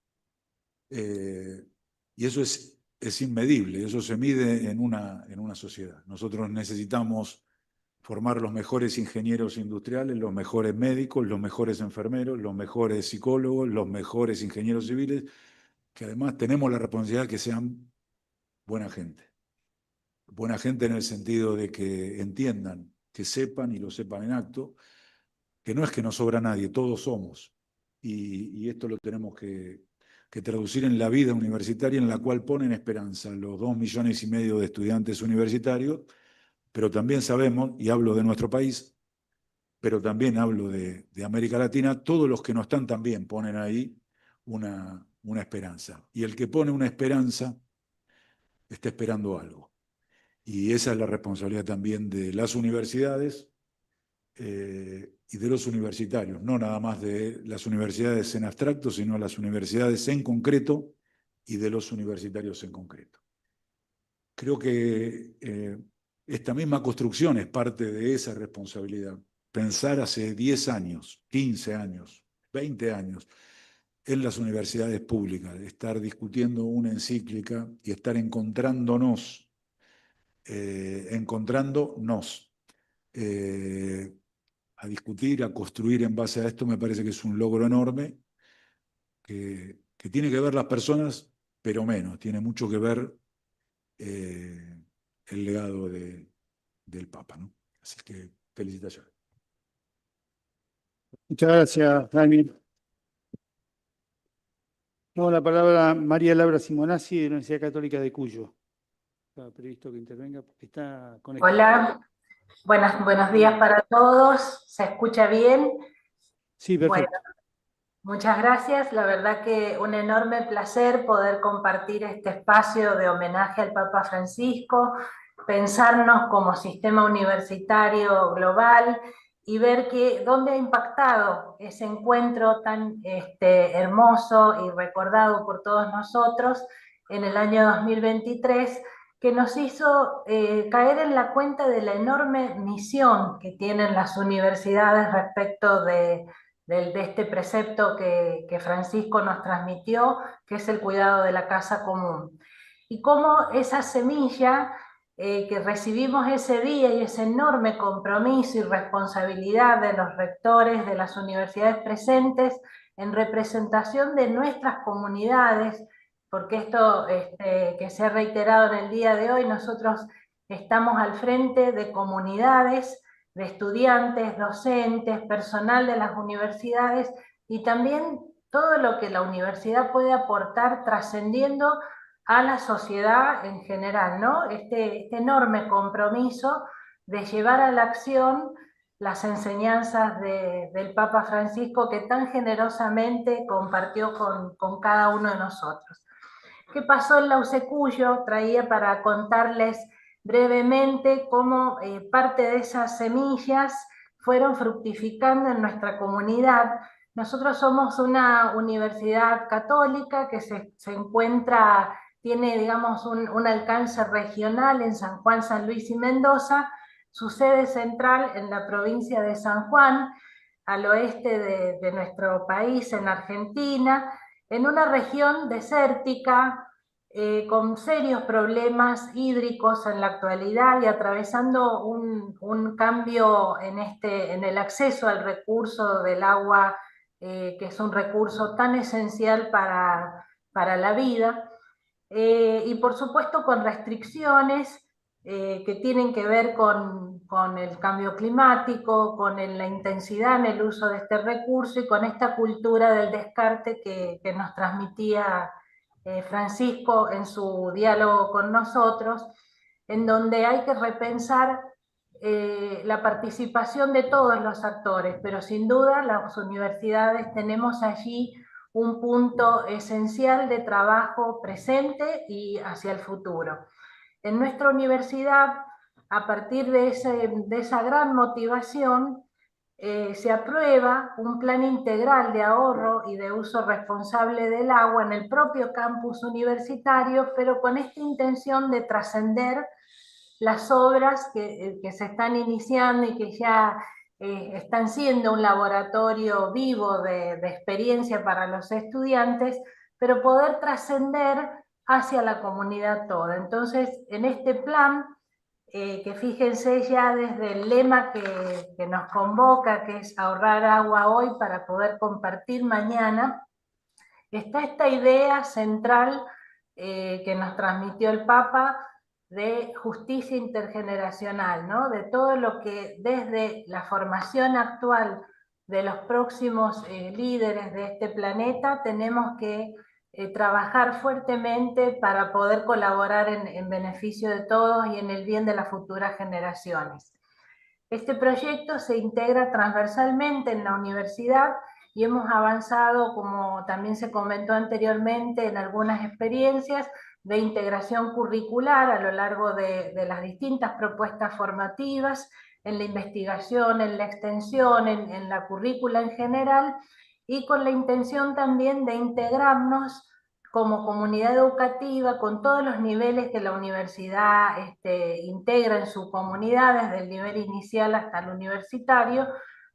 Y eso es inmedible, eso se mide en una sociedad. Nosotros necesitamos formar los mejores ingenieros industriales, los mejores médicos, los mejores enfermeros, los mejores psicólogos, los mejores ingenieros civiles, que además tenemos la responsabilidad de que sean buena gente. Buena gente en el sentido de que entiendan, que sepan y lo sepan en acto, que no es que nos sobra nadie, todos somos. Y esto lo tenemos que traducir en la vida universitaria, en la cual ponen esperanza los 2,5 millones de estudiantes universitarios, pero también sabemos, y hablo de nuestro país, pero también hablo de América Latina, todos los que no están también ponen ahí una esperanza. Y el que pone una esperanza está esperando algo. Y esa es la responsabilidad también de las universidades y de los universitarios, no nada más de las universidades en abstracto, sino las universidades en concreto y de los universitarios en concreto. Creo que esta misma construcción es parte de esa responsabilidad. Pensar hace 10 años, 15 años, 20 años en las universidades públicas, estar discutiendo una encíclica y estar encontrándonos a discutir, a construir en base a esto, me parece que es un logro enorme que tiene que ver las personas, pero menos, tiene mucho que ver el legado del Papa, ¿no? Así que felicitaciones. Muchas gracias, Jaime. Damos la palabra a María Laura Simonazzi, de la Universidad Católica de Cuyo. Estaba previsto que intervenga porque está conectado. Hola, buenos días para todos. ¿Se escucha bien? Sí, perfecto. Bueno, muchas gracias. La verdad que un enorme placer poder compartir este espacio de homenaje al Papa Francisco, pensarnos como sistema universitario global y ver dónde ha impactado ese encuentro tan hermoso y recordado por todos nosotros en el año 2023, que nos hizo caer en la cuenta de la enorme misión que tienen las universidades respecto de este precepto que Francisco nos transmitió, que es el cuidado de la casa común. Y cómo esa semilla que recibimos ese día y ese enorme compromiso y responsabilidad de los rectores de las universidades presentes en representación de nuestras comunidades, porque esto que se ha reiterado en el día de hoy, nosotros estamos al frente de comunidades, de estudiantes, docentes, personal de las universidades y también todo lo que la universidad puede aportar trascendiendo a la sociedad en general, ¿no? Este enorme compromiso de llevar a la acción las enseñanzas del Papa Francisco que tan generosamente compartió con cada uno de nosotros. ¿Qué pasó en la UCECUYO? Traía para contarles brevemente cómo parte de esas semillas fueron fructificando en nuestra comunidad. Nosotros somos una universidad católica que se encuentra, tiene digamos un alcance regional en San Juan, San Luis y Mendoza, su sede central en la provincia de San Juan, al oeste de nuestro país, en Argentina, en una región desértica, con serios problemas hídricos en la actualidad y atravesando un cambio en el acceso al recurso del agua, que es un recurso tan esencial para la vida, y por supuesto con restricciones que tienen que ver con el cambio climático, con la intensidad en el uso de este recurso y con esta cultura del descarte que nos transmitía Francisco en su diálogo con nosotros, en donde hay que repensar la participación de todos los actores, pero sin duda las universidades tenemos allí un punto esencial de trabajo presente y hacia el futuro. En nuestra universidad, a partir de esa gran motivación, se aprueba un plan integral de ahorro y de uso responsable del agua en el propio campus universitario, pero con esta intención de trascender las obras que se están iniciando y que ya están siendo un laboratorio vivo de experiencia para los estudiantes, pero poder trascender hacia la comunidad toda. Entonces, en este plan, que fíjense ya desde el lema que nos convoca, que es ahorrar agua hoy para poder compartir mañana, está esta idea central que nos transmitió el Papa de justicia intergeneracional, ¿no? De todo lo que desde la formación actual de los próximos líderes de este planeta tenemos que trabajar fuertemente para poder colaborar en beneficio de todos y en el bien de las futuras generaciones. Este proyecto se integra transversalmente en la universidad y hemos avanzado, como también se comentó anteriormente, en algunas experiencias de integración curricular a lo largo de las distintas propuestas formativas, en la investigación, en la extensión, en la currícula en general, y con la intención también de integrarnos como comunidad educativa con todos los niveles que la universidad integra en su comunidad, desde el nivel inicial hasta el universitario,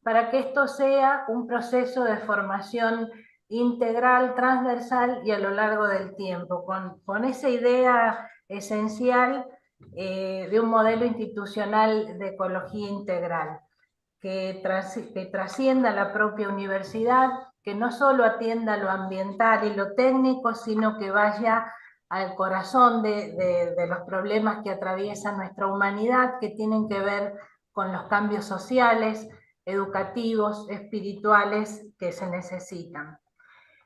para que esto sea un proceso de formación integral, transversal y a lo largo del tiempo, con esa idea esencial de un modelo institucional de ecología integral, que trascienda la propia universidad, que no solo atienda lo ambiental y lo técnico, sino que vaya al corazón de los problemas que atraviesa nuestra humanidad, que tienen que ver con los cambios sociales, educativos, espirituales que se necesitan.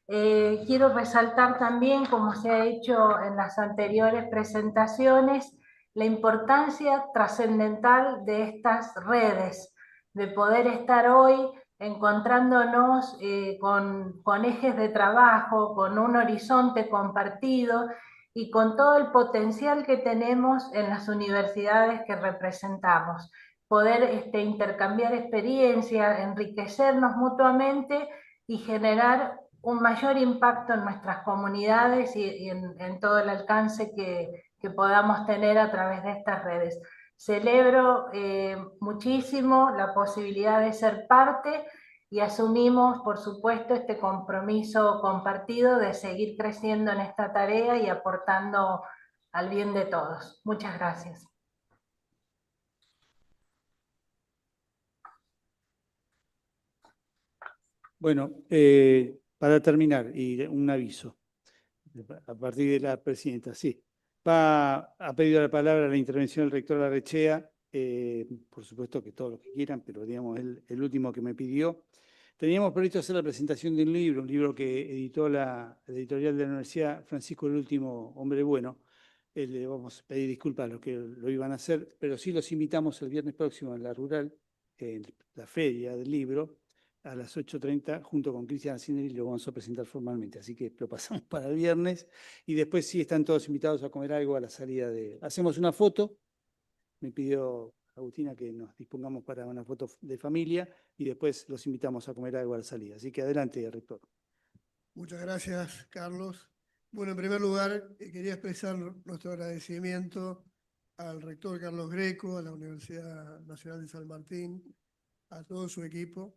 Quiero resaltar también, como se ha hecho en las anteriores presentaciones, la importancia trascendental de estas redes, de poder estar hoy encontrándonos con ejes de trabajo, con un horizonte compartido y con todo el potencial que tenemos en las universidades que representamos. Poder intercambiar experiencias, enriquecernos mutuamente y generar un mayor impacto en nuestras comunidades y en todo el alcance que podamos tener a través de estas redes. Celebro muchísimo la posibilidad de ser parte y asumimos, por supuesto, este compromiso compartido de seguir creciendo en esta tarea y aportando al bien de todos. Muchas gracias. Bueno, para terminar, y un aviso, a partir de la presidenta, sí. Ha pedido la palabra la intervención del rector Larrechea, por supuesto que todos los que quieran, pero digamos, el último que me pidió. Teníamos previsto hacer la presentación de un libro que editó la editorial de la Universidad Francisco el Último Hombre Bueno. Le vamos a pedir disculpas a los que lo iban a hacer, pero sí los invitamos el viernes próximo en la Rural, en la feria del libro, a las 8:30, junto con Cristian Cineri, lo vamos a presentar formalmente. Así que lo pasamos para el viernes y después sí están todos invitados a comer algo a la salida de... Hacemos una foto, me pidió Agustina que nos dispongamos para una foto de familia y después los invitamos a comer algo a la salida. Así que adelante, rector. Muchas gracias, Carlos. Bueno, en primer lugar, quería expresar nuestro agradecimiento al rector Carlos Greco, a la Universidad Nacional de San Martín, a todo su equipo,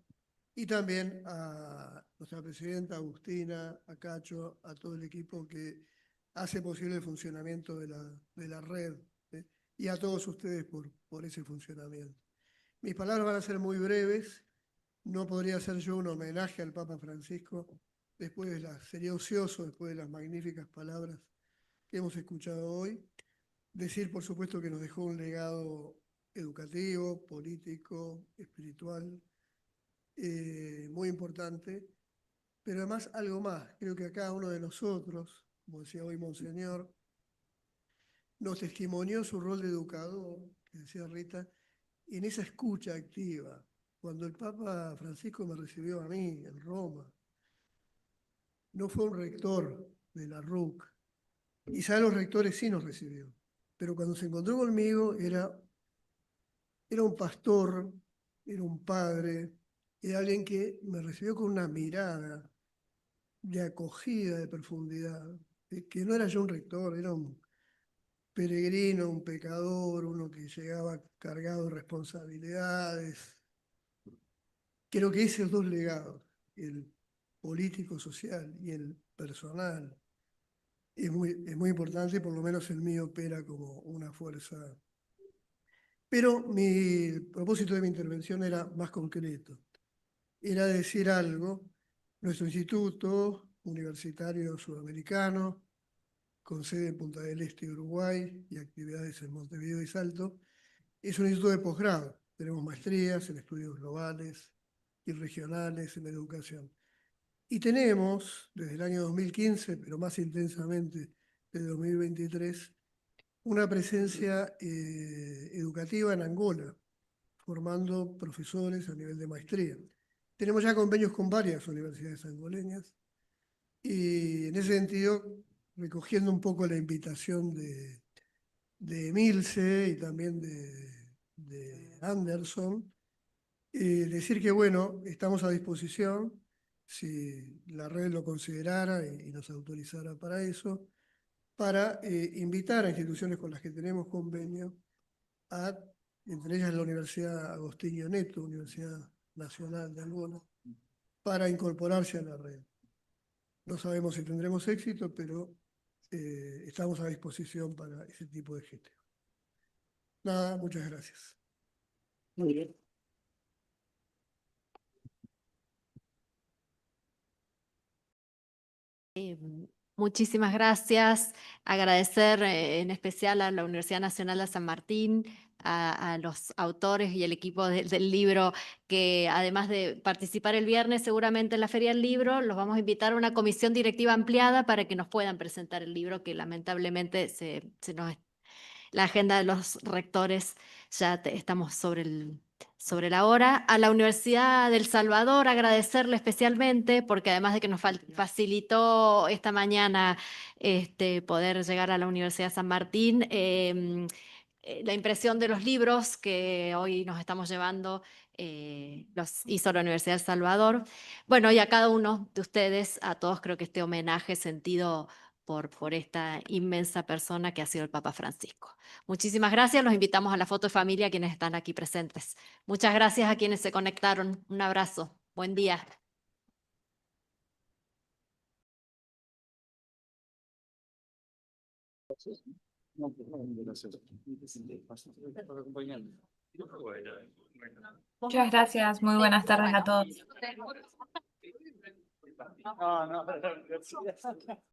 y también a nuestra presidenta Agustina, a Cacho, a todo el equipo que hace posible el funcionamiento de la red, y a todos ustedes por ese funcionamiento. Mis palabras van a ser muy breves. No podría hacer yo un homenaje al Papa Francisco sería ocioso después de las magníficas palabras que hemos escuchado hoy. Decir, por supuesto, que nos dejó un legado educativo, político, espiritual, muy importante, pero además algo más. Creo que a cada uno de nosotros, como decía hoy Monseñor, nos testimonió su rol de educador, que decía Rita, en esa escucha activa. Cuando el Papa Francisco me recibió a mí en Roma, no fue un rector de la RUC, quizá los rectores sí nos recibió, pero cuando se encontró conmigo era un pastor, era un padre, era alguien que me recibió con una mirada de acogida, de profundidad, que no era yo un rector, era un peregrino, un pecador, uno que llegaba cargado de responsabilidades. Creo que esos dos legados, el político-social y el personal, es muy importante, por lo menos el mío opera como una fuerza. Pero el propósito de mi intervención era más concreto. Era decir algo. Nuestro instituto universitario sudamericano, con sede en Punta del Este, Uruguay, y actividades en Montevideo y Salto, es un instituto de posgrado. Tenemos maestrías en estudios globales y regionales en educación. Y tenemos, desde el año 2015, pero más intensamente desde 2023, una presencia educativa en Angola, formando profesores a nivel de maestría. Tenemos ya convenios con varias universidades angoleñas y en ese sentido, recogiendo un poco la invitación de Emilce y también de Anderson, decir que, bueno, estamos a disposición, si la red lo considerara y nos autorizara para eso, para invitar a instituciones con las que tenemos convenio, entre ellas la Universidad Agostinho Neto, Universidad Nacional de Angola, para incorporarse a la red. No sabemos si tendremos éxito, pero estamos a disposición para ese tipo de gestión. Nada, muchas gracias. Muy bien. Muchísimas gracias. Agradecer en especial a la Universidad Nacional de San Martín, a los autores y el equipo del libro, que además de participar el viernes seguramente en la Feria del Libro, los vamos a invitar a una comisión directiva ampliada para que nos puedan presentar el libro, que lamentablemente la agenda de los rectores ya estamos sobre la hora. A la Universidad del Salvador agradecerle especialmente, porque además de que nos facilitó esta mañana poder llegar a la Universidad de San Martín, la impresión de los libros que hoy nos estamos llevando los hizo la Universidad del Salvador. Bueno, y a cada uno de ustedes, a todos creo que este homenaje sentido por esta inmensa persona que ha sido el Papa Francisco. Muchísimas gracias, los invitamos a la foto de familia a quienes están aquí presentes. Muchas gracias a quienes se conectaron. Un abrazo, buen día. Muchas gracias, muy buenas tardes a todos. No, no,